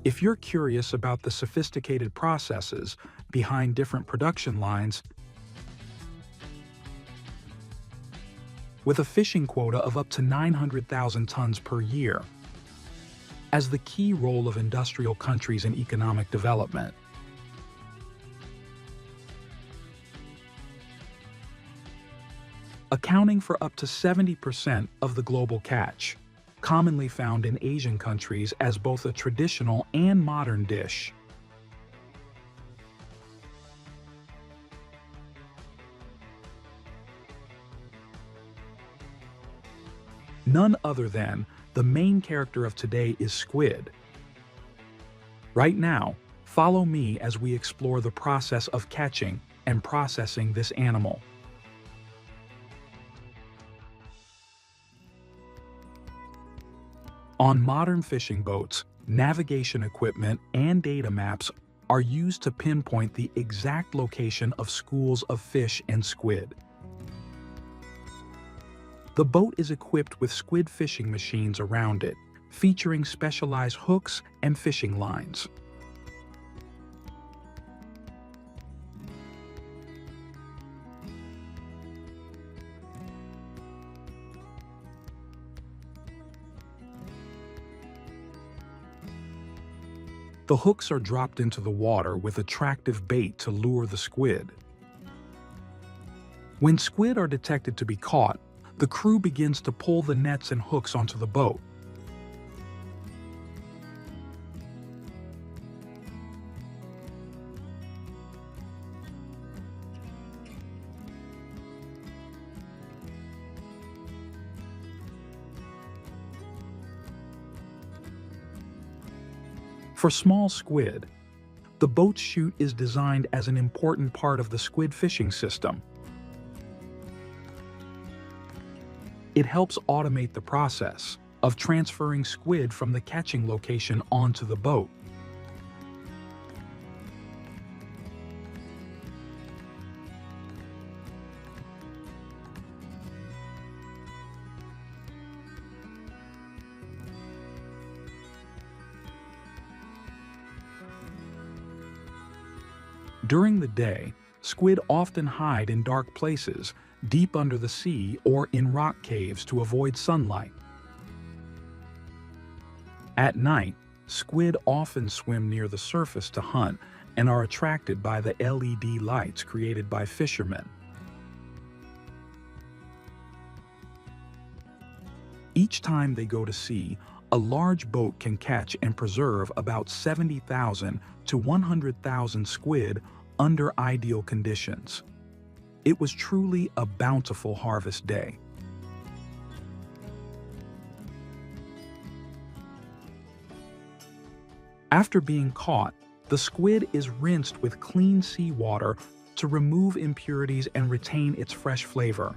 If you're curious about the sophisticated processes behind different production lines, with a fishing quota of up to 900,000 tons per year, as the key role of industrial countries in economic development. Accounting for up to 70% of the global catch, commonly found in Asian countries as both a traditional and modern dish. None other than the main character of today is squid. Right now, follow me as we explore the process of catching and processing this animal. On modern fishing boats, navigation equipment and data maps are used to pinpoint the exact location of schools of fish and squid. The boat is equipped with squid fishing machines around it, featuring specialized hooks and fishing lines. The hooks are dropped into the water with attractive bait to lure the squid. When squid are detected to be caught, the crew begins to pull the nets and hooks onto the boat. For small squid, the boat chute is designed as an important part of the squid fishing system. It helps automate the process of transferring squid from the catching location onto the boat. During the day, squid often hide in dark places, deep under the sea or in rock caves to avoid sunlight. At night, squid often swim near the surface to hunt and are attracted by the LED lights created by fishermen. Each time they go to sea, a large boat can catch and preserve about 70,000 to 100,000 squid under ideal conditions. It was truly a bountiful harvest day. After being caught, the squid is rinsed with clean seawater to remove impurities and retain its fresh flavor.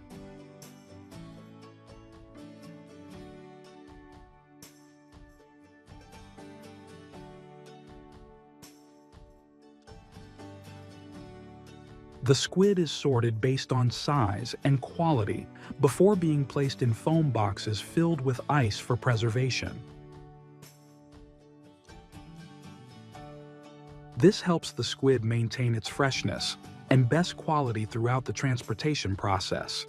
The squid is sorted based on size and quality before being placed in foam boxes filled with ice for preservation. This helps the squid maintain its freshness and best quality throughout the transportation process.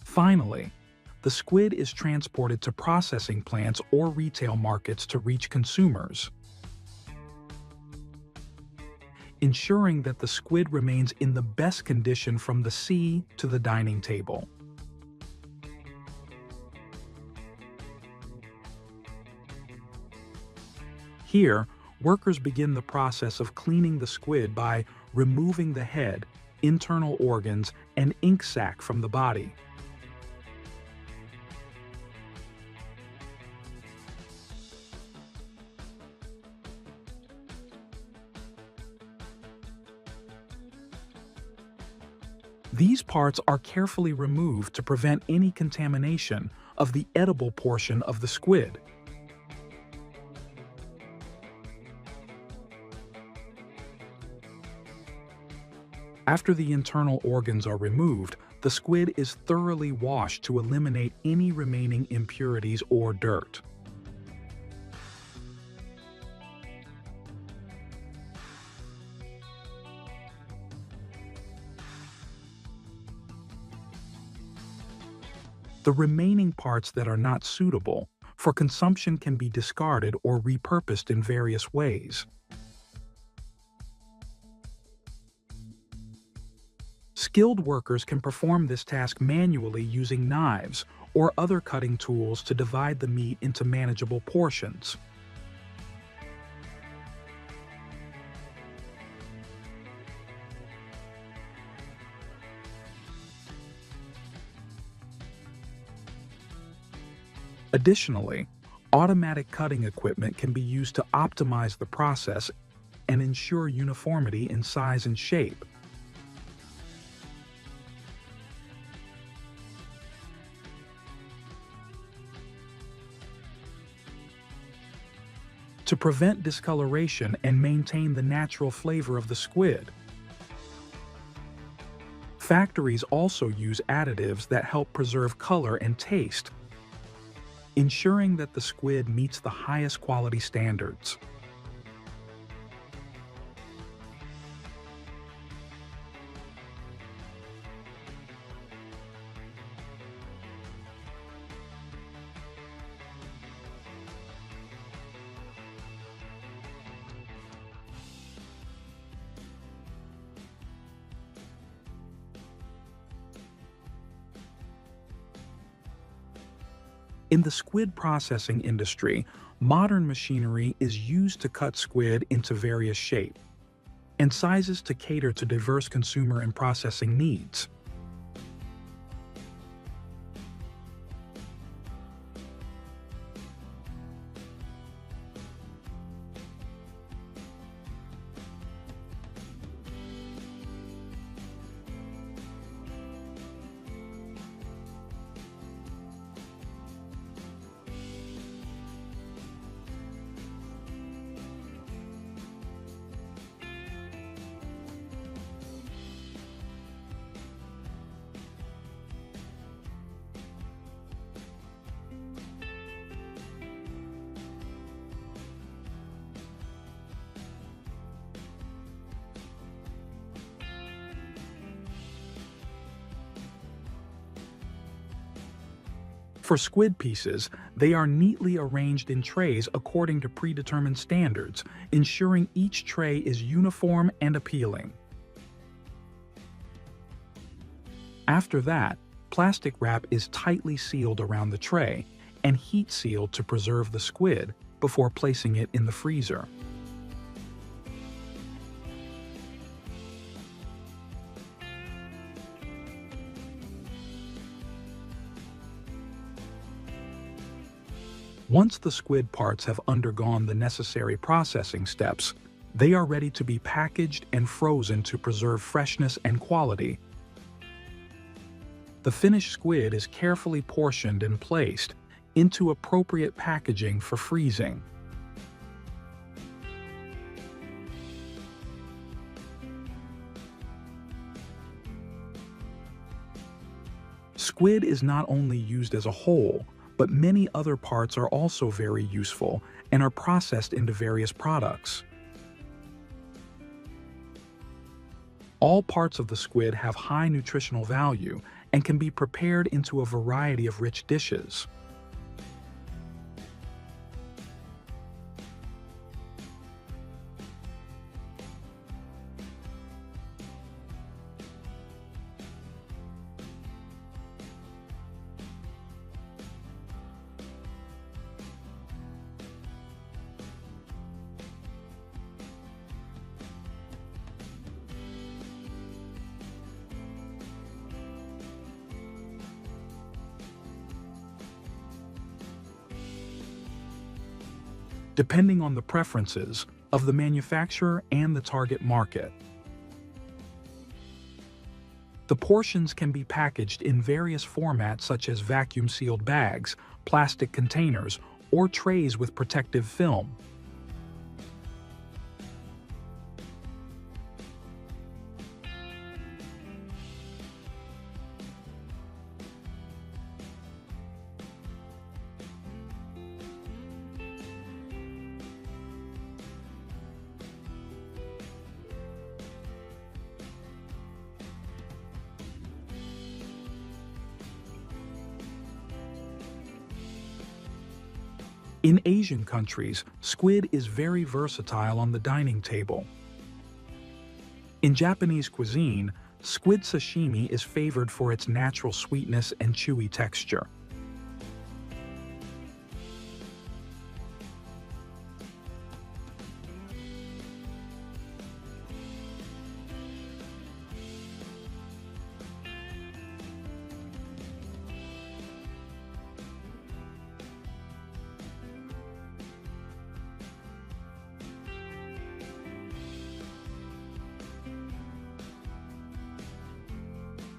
Finally, the squid is transported to processing plants or retail markets to reach consumers, ensuring that the squid remains in the best condition from the sea to the dining table. Here, workers begin the process of cleaning the squid by removing the head, internal organs, and ink sac from the body. These parts are carefully removed to prevent any contamination of the edible portion of the squid. After the internal organs are removed, the squid is thoroughly washed to eliminate any remaining impurities or dirt. The remaining parts that are not suitable for consumption can be discarded or repurposed in various ways. Skilled workers can perform this task manually using knives or other cutting tools to divide the meat into manageable portions. Additionally, automatic cutting equipment can be used to optimize the process and ensure uniformity in size and shape. To prevent discoloration and maintain the natural flavor of the squid. Factories also use additives that help preserve color and taste, ensuring that the squid meets the highest quality standards. In the squid processing industry, modern machinery is used to cut squid into various shapes and sizes to cater to diverse consumer and processing needs. For squid pieces, they are neatly arranged in trays according to predetermined standards, ensuring each tray is uniform and appealing. After that, plastic wrap is tightly sealed around the tray and heat sealed to preserve the squid before placing it in the freezer. Once the squid parts have undergone the necessary processing steps, they are ready to be packaged and frozen to preserve freshness and quality. The finished squid is carefully portioned and placed into appropriate packaging for freezing. Squid is not only used as a whole, but many other parts are also very useful and are processed into various products. All parts of the squid have high nutritional value and can be prepared into a variety of rich dishes. Depending on the preferences of the manufacturer and the target market. The portions can be packaged in various formats such as vacuum-sealed bags, plastic containers, or trays with protective film. In Asian countries, squid is very versatile on the dining table. In Japanese cuisine, squid sashimi is favored for its natural sweetness and chewy texture.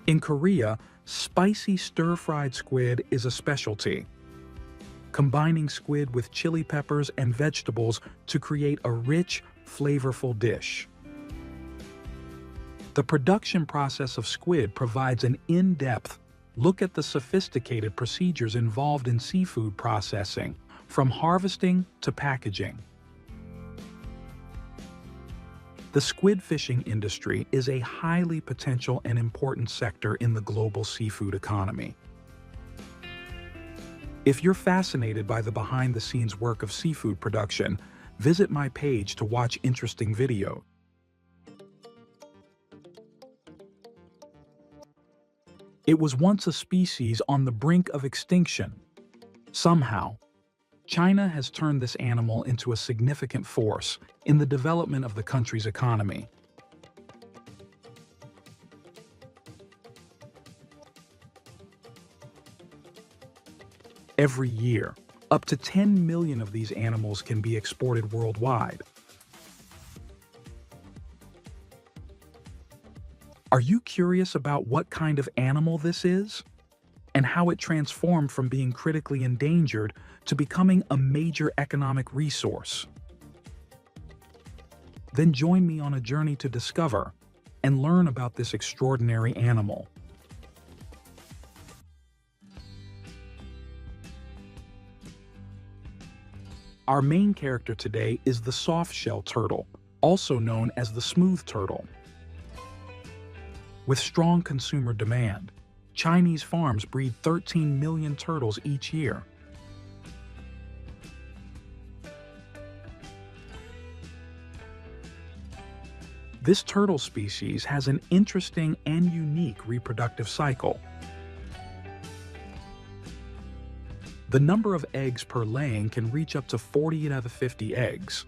In Korea, spicy stir-fried squid is a specialty, combining squid with chili peppers and vegetables to create a rich, flavorful dish. The production process of squid provides an in-depth look at the sophisticated procedures involved in seafood processing, from harvesting to packaging. The squid fishing industry is a highly potential and important sector in the global seafood economy. If you're fascinated by the behind-the-scenes work of seafood production, visit my page to watch interesting videos. It was once a species on the brink of extinction. Somehow, China has turned this animal into a significant force in the development of the country's economy. Every year, up to 10 million of these animals can be exported worldwide. Are you curious about what kind of animal this is? And how it transformed from being critically endangered to becoming a major economic resource? Then join me on a journey to discover and learn about this extraordinary animal. Our main character today is the soft-shell turtle, also known as the smooth turtle. With strong consumer demand, Chinese farms breed 13 million turtles each year. This turtle species has an interesting and unique reproductive cycle. The number of eggs per laying can reach up to 40 to 50 eggs.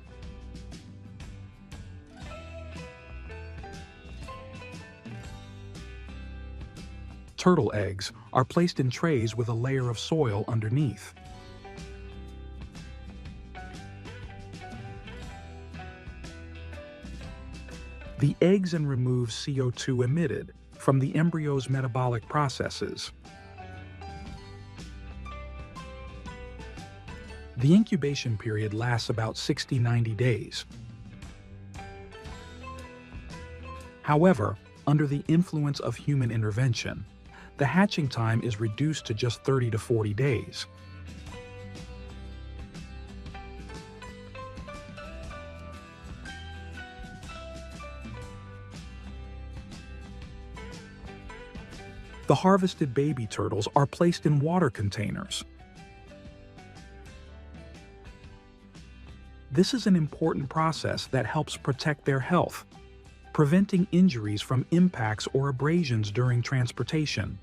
Turtle eggs are placed in trays with a layer of soil underneath. The eggs remove CO2 emitted from the embryo's metabolic processes. The incubation period lasts about 60–90 days. However, under the influence of human intervention, the hatching time is reduced to just 30 to 40 days. The harvested baby turtles are placed in water containers. This is an important process that helps protect their health, preventing injuries from impacts or abrasions during transportation.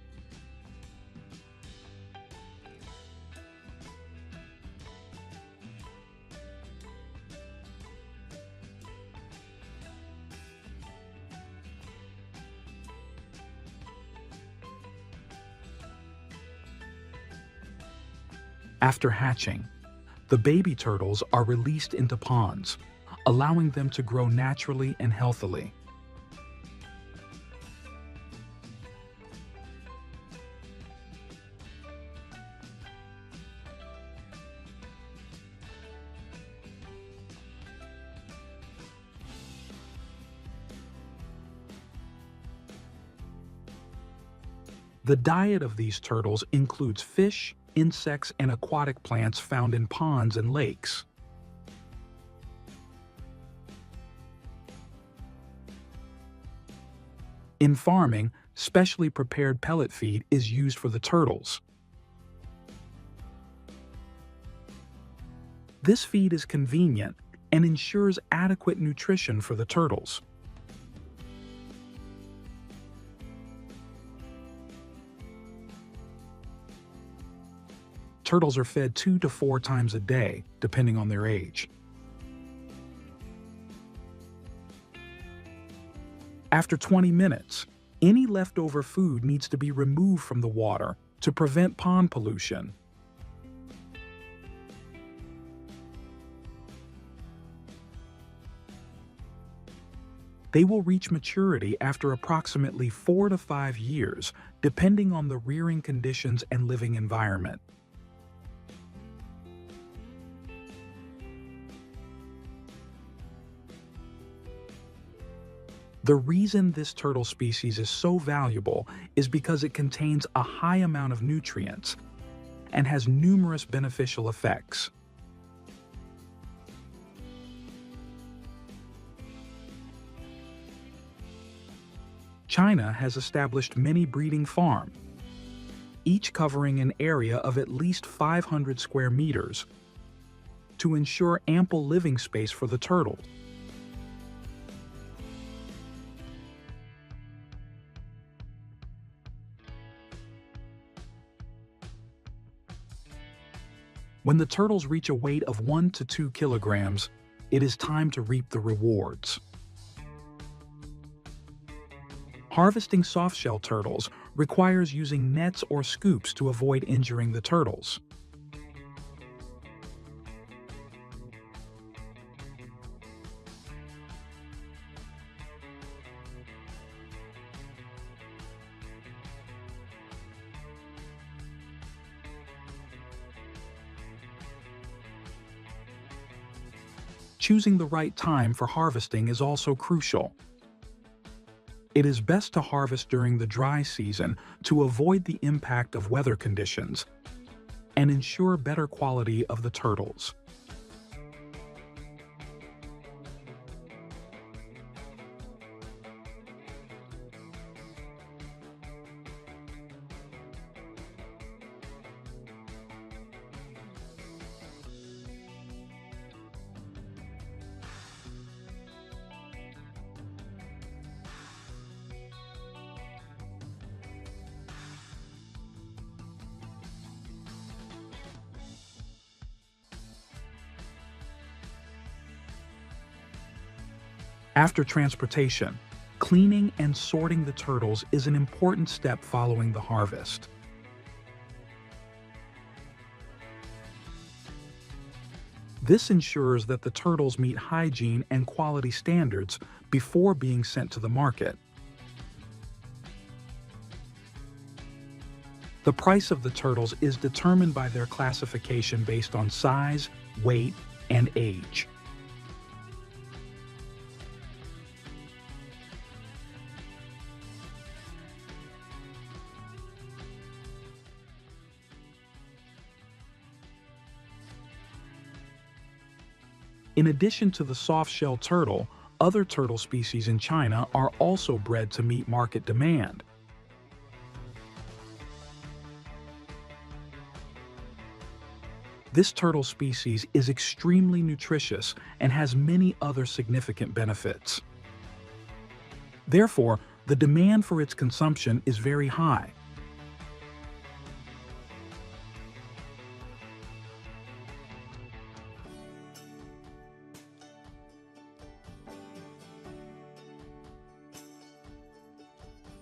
After hatching, the baby turtles are released into ponds, allowing them to grow naturally and healthily. The diet of these turtles includes fish, insects, and aquatic plants found in ponds and lakes. In farming, specially prepared pellet feed is used for the turtles. This feed is convenient and ensures adequate nutrition for the turtles. Turtles are fed 2 to 4 times a day, depending on their age. After 20 minutes, any leftover food needs to be removed from the water to prevent pond pollution. They will reach maturity after approximately 4 to 5 years, depending on the rearing conditions and living environment. The reason this turtle species is so valuable is because it contains a high amount of nutrients and has numerous beneficial effects. China has established many breeding farms, each covering an area of at least 500 square meters, to ensure ample living space for the turtles. When the turtles reach a weight of 1 to 2 kilograms, it is time to reap the rewards. Harvesting softshell turtles requires using nets or scoops to avoid injuring the turtles. Choosing the right time for harvesting is also crucial. It is best to harvest during the dry season to avoid the impact of weather conditions and ensure better quality of the turtles. After transportation, cleaning and sorting the turtles is an important step following the harvest. This ensures that the turtles meet hygiene and quality standards before being sent to the market. The price of the turtles is determined by their classification based on size, weight, and age. In addition to the soft-shell turtle, other turtle species in China are also bred to meet market demand. This turtle species is extremely nutritious and has many other significant benefits. Therefore, the demand for its consumption is very high.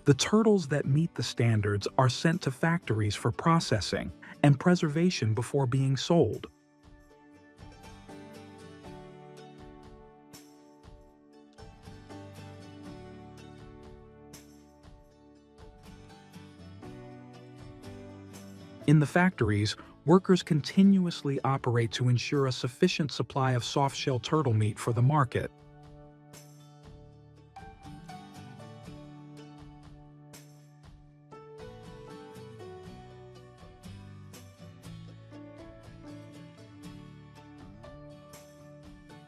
The turtles that meet the standards are sent to factories for processing and preservation before being sold. In the factories, workers continuously operate to ensure a sufficient supply of soft-shell turtle meat for the market.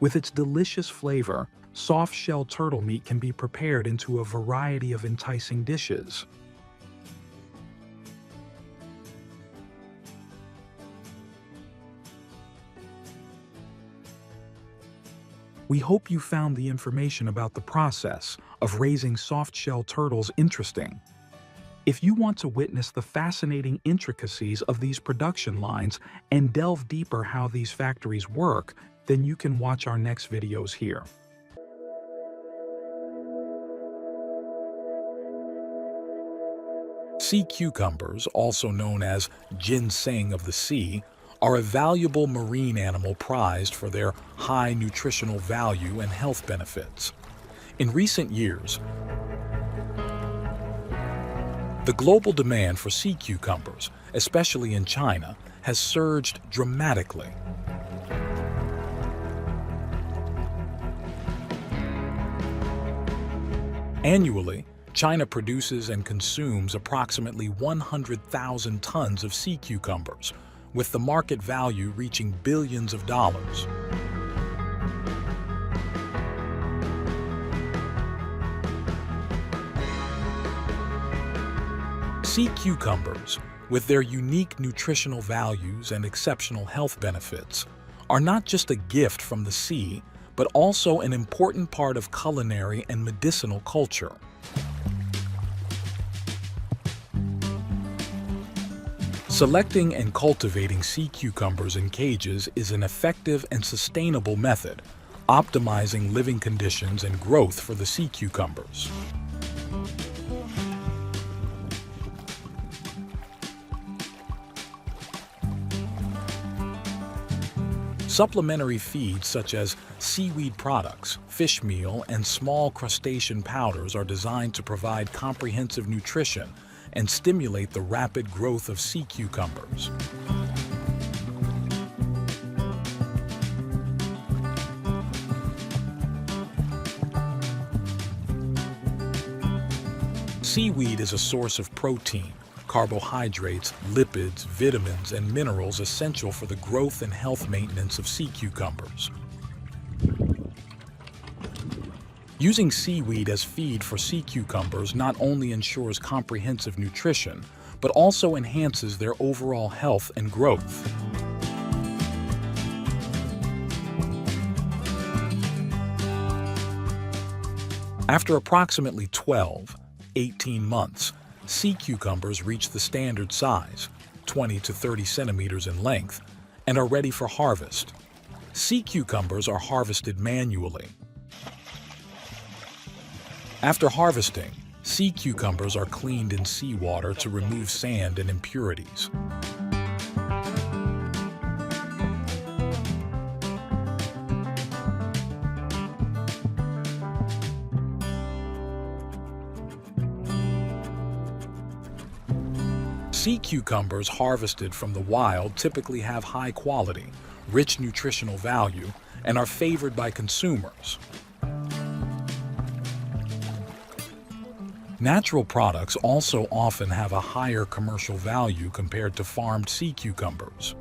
With its delicious flavor, soft-shell turtle meat can be prepared into a variety of enticing dishes. We hope you found the information about the process of raising soft-shell turtles interesting. If you want to witness the fascinating intricacies of these production lines and delve deeper how these factories work, then you can watch our next videos here. Sea cucumbers, also known as ginseng of the sea, are a valuable marine animal prized for their high nutritional value and health benefits. In recent years, the global demand for sea cucumbers, especially in China, has surged dramatically. Annually, China produces and consumes approximately 100,000 tons of sea cucumbers, with the market value reaching billions of dollars. Sea cucumbers, with their unique nutritional values and exceptional health benefits, are not just a gift from the sea, but also an important part of culinary and medicinal culture. Selecting and cultivating sea cucumbers in cages is an effective and sustainable method, optimizing living conditions and growth for the sea cucumbers. Supplementary feeds such as seaweed products, fish meal, and small crustacean powders are designed to provide comprehensive nutrition and stimulate the rapid growth of sea cucumbers. Seaweed is a source of protein, carbohydrates, lipids, vitamins, and minerals essential for the growth and health maintenance of sea cucumbers. Using seaweed as feed for sea cucumbers not only ensures comprehensive nutrition, but also enhances their overall health and growth. After approximately 18 months, sea cucumbers reach the standard size, 20 to 30 centimeters in length, and are ready for harvest. Sea cucumbers are harvested manually. After harvesting, sea cucumbers are cleaned in seawater to remove sand and impurities. Sea cucumbers harvested from the wild typically have high quality, rich nutritional value, and are favored by consumers. Natural products also often have a higher commercial value compared to farmed sea cucumbers.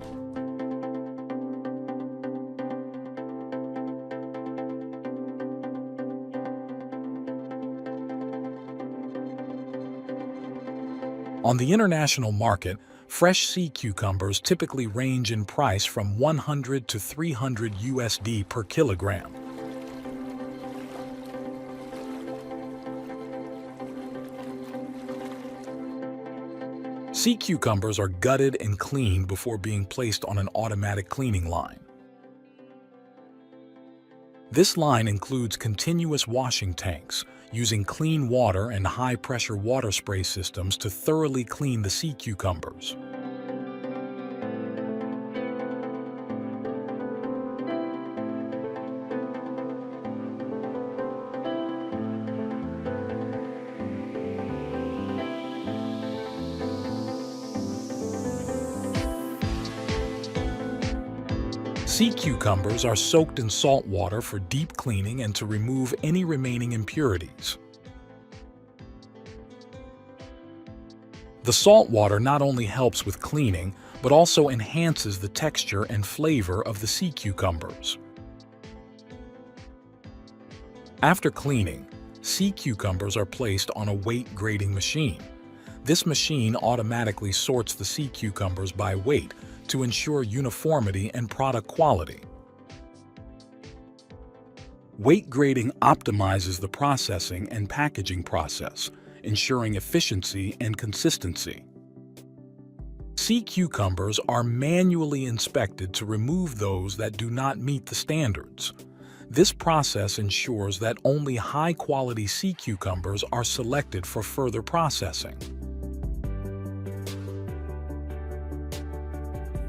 On the international market, fresh sea cucumbers typically range in price from 100 to 300 USD per kilogram. Sea cucumbers are gutted and cleaned before being placed on an automatic cleaning line. This line includes continuous washing tanks, using clean water and high-pressure water spray systems to thoroughly clean the sea cucumbers. Sea cucumbers are soaked in salt water for deep cleaning and to remove any remaining impurities. The salt water not only helps with cleaning, but also enhances the texture and flavor of the sea cucumbers. After cleaning, sea cucumbers are placed on a weight grading machine. This machine automatically sorts the sea cucumbers by weight to ensure uniformity and product quality. Weight grading optimizes the processing and packaging process, ensuring efficiency and consistency. Sea cucumbers are manually inspected to remove those that do not meet the standards. This process ensures that only high-quality sea cucumbers are selected for further processing.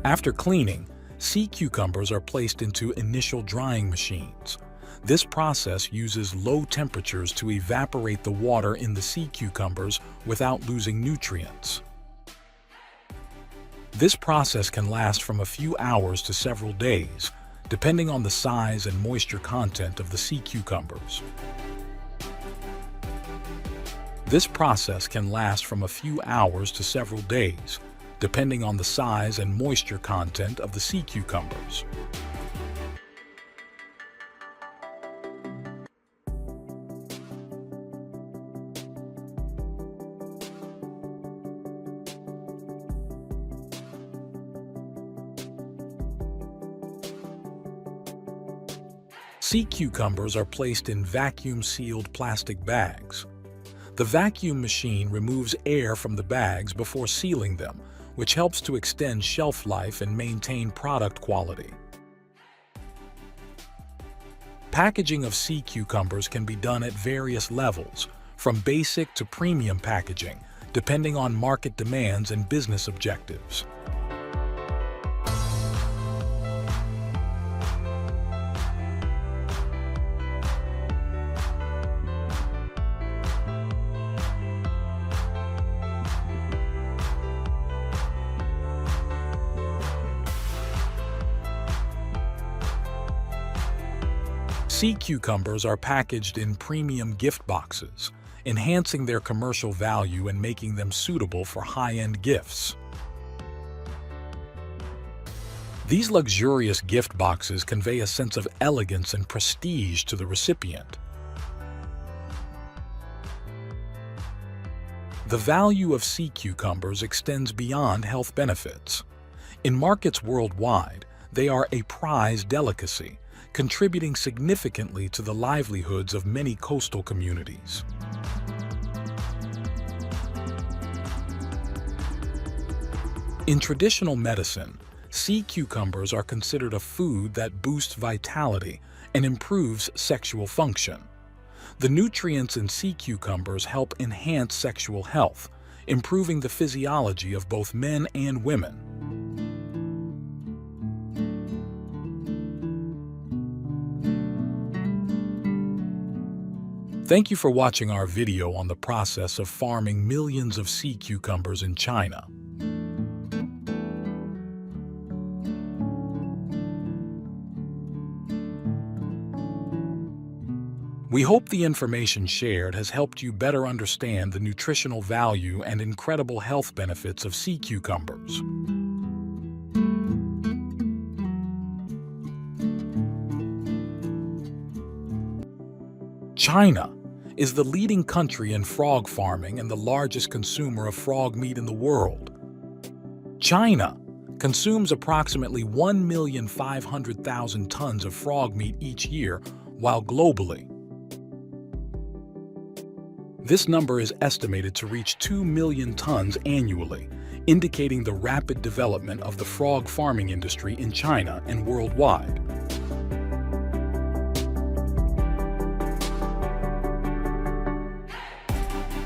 After cleaning, sea cucumbers are placed into initial drying machines. This process uses low temperatures to evaporate the water in the sea cucumbers without losing nutrients. This process can last from a few hours to several days, depending on the size and moisture content of the sea cucumbers. This process can last from a few hours to several days, depending on the size and moisture content of the sea cucumbers. Sea cucumbers are placed in vacuum-sealed plastic bags. The vacuum machine removes air from the bags before sealing them, which helps to extend shelf life and maintain product quality. Packaging of sea cucumbers can be done at various levels, from basic to premium packaging, depending on market demands and business objectives. Sea cucumbers are packaged in premium gift boxes, enhancing their commercial value and making them suitable for high-end gifts. These luxurious gift boxes convey a sense of elegance and prestige to the recipient. The value of sea cucumbers extends beyond health benefits. In markets worldwide, they are a prized delicacy, contributing significantly to the livelihoods of many coastal communities. In traditional medicine, sea cucumbers are considered a food that boosts vitality and improves sexual function. The nutrients in sea cucumbers help enhance sexual health, improving the physiology of both men and women. Thank you for watching our video on the process of farming millions of sea cucumbers in China. We hope the information shared has helped you better understand the nutritional value and incredible health benefits of sea cucumbers. China is the leading country in frog farming and the largest consumer of frog meat in the world. China consumes approximately 1,500,000 tons of frog meat each year, while globally, this number is estimated to reach 2 million tons annually, indicating the rapid development of the frog farming industry in China and worldwide.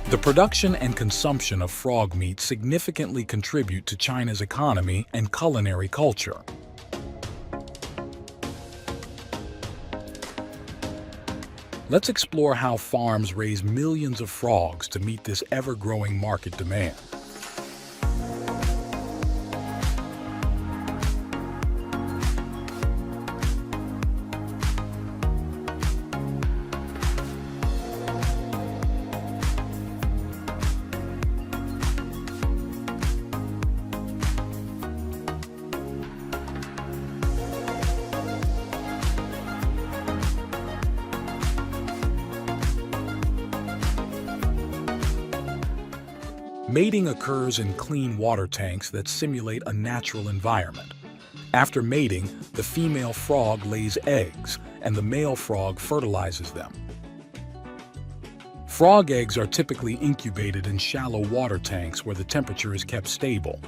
The production and consumption of frog meat significantly contribute to China's economy and culinary culture. Let's explore how farms raise millions of frogs to meet this ever-growing market demand. Mating occurs in clean water tanks that simulate a natural environment. After mating, the female frog lays eggs, and the male frog fertilizes them. Frog eggs are typically incubated in shallow water tanks where the temperature is kept stable.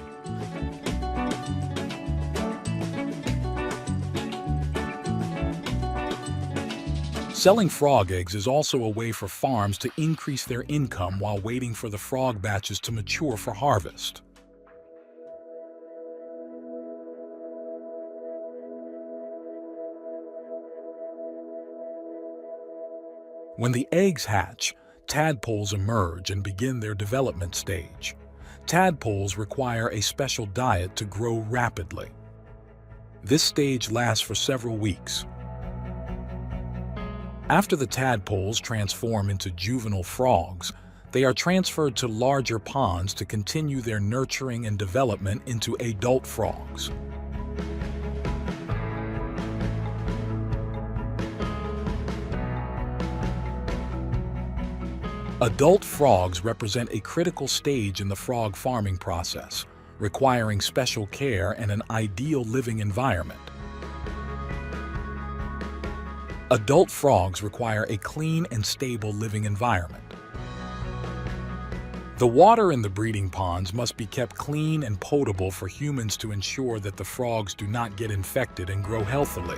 Selling frog eggs is also a way for farms to increase their income while waiting for the frog batches to mature for harvest. When the eggs hatch, tadpoles emerge and begin their development stage. Tadpoles require a special diet to grow rapidly. This stage lasts for several weeks. After the tadpoles transform into juvenile frogs, they are transferred to larger ponds to continue their nurturing and development into adult frogs. Adult frogs represent a critical stage in the frog farming process, requiring special care and an ideal living environment. Adult frogs require a clean and stable living environment. The water in the breeding ponds must be kept clean and potable for humans to ensure that the frogs do not get infected and grow healthily.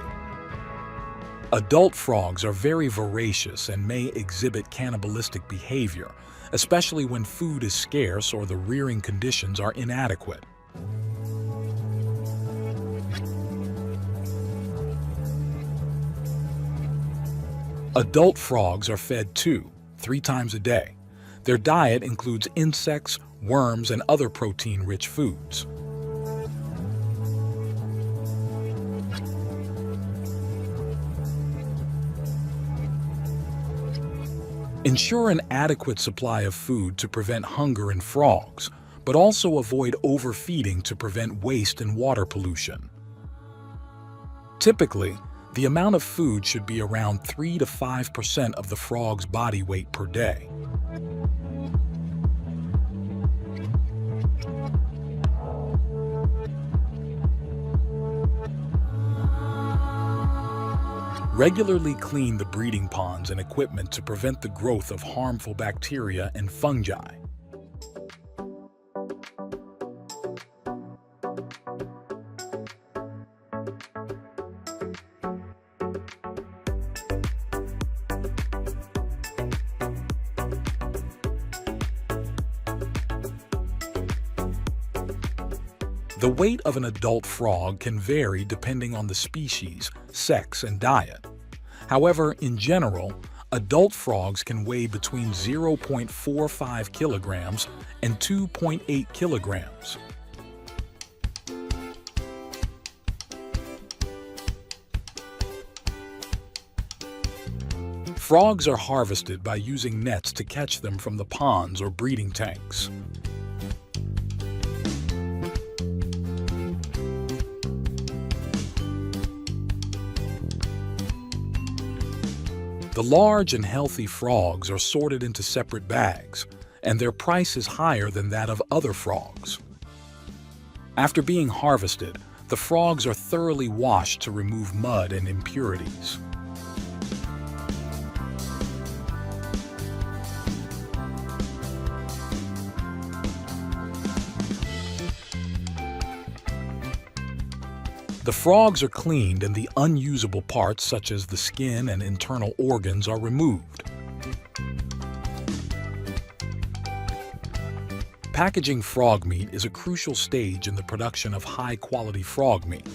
Adult frogs are very voracious and may exhibit cannibalistic behavior, especially when food is scarce or the rearing conditions are inadequate. Adult frogs are fed 2-3 times a day. Their diet includes insects, worms, and other protein-rich foods. Ensure an adequate supply of food to prevent hunger in frogs, but also avoid overfeeding to prevent waste and water pollution. Typically, the amount of food should be around 3 to 5% of the frog's body weight per day. Regularly clean the breeding ponds and equipment to prevent the growth of harmful bacteria and fungi. The weight of an adult frog can vary depending on the species, sex, and diet. However, in general, adult frogs can weigh between 0.45 kilograms and 2.8 kilograms. Frogs are harvested by using nets to catch them from the ponds or breeding tanks. The large and healthy frogs are sorted into separate bags, and their price is higher than that of other frogs. After being harvested, the frogs are thoroughly washed to remove mud and impurities. The frogs are cleaned and the unusable parts, such as the skin and internal organs, are removed. Packaging frog meat is a crucial stage in the production of high-quality frog meat.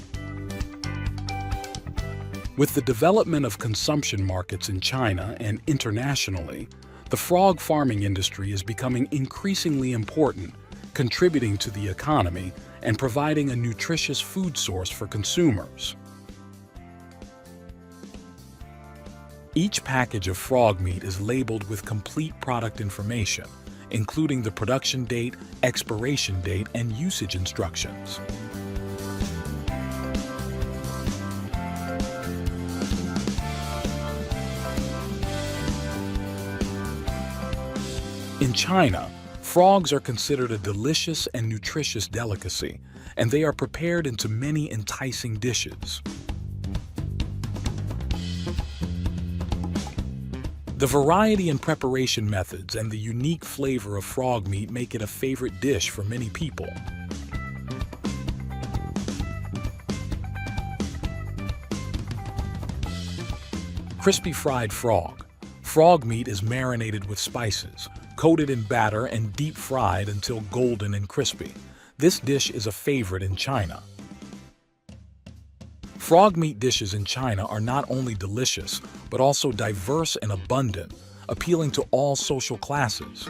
With the development of consumption markets in China and internationally, the frog farming industry is becoming increasingly important, contributing to the economy and providing a nutritious food source for consumers. Each package of frog meat is labeled with complete product information, including the production date, expiration date, and usage instructions. In China, frogs are considered a delicious and nutritious delicacy, and they are prepared into many enticing dishes. The variety in preparation methods and the unique flavor of frog meat make it a favorite dish for many people. Crispy fried frog. Frog meat is marinated with spices, coated in batter and deep fried until golden and crispy. This dish is a favorite in China. Frog meat dishes in China are not only delicious, but also diverse and abundant, appealing to all social classes.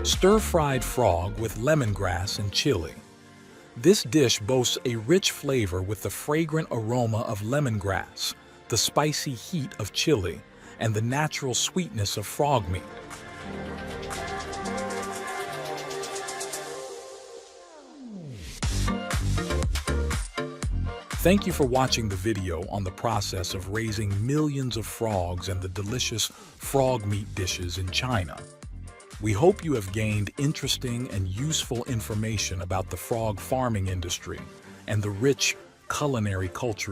Stir-fried frog with lemongrass and chili. This dish boasts a rich flavor with the fragrant aroma of lemongrass, the spicy heat of chili, and the natural sweetness of frog meat. Thank you for watching the video on the process of raising millions of frogs and the delicious frog meat dishes in China. We hope you have gained interesting and useful information about the frog farming industry and the rich culinary culture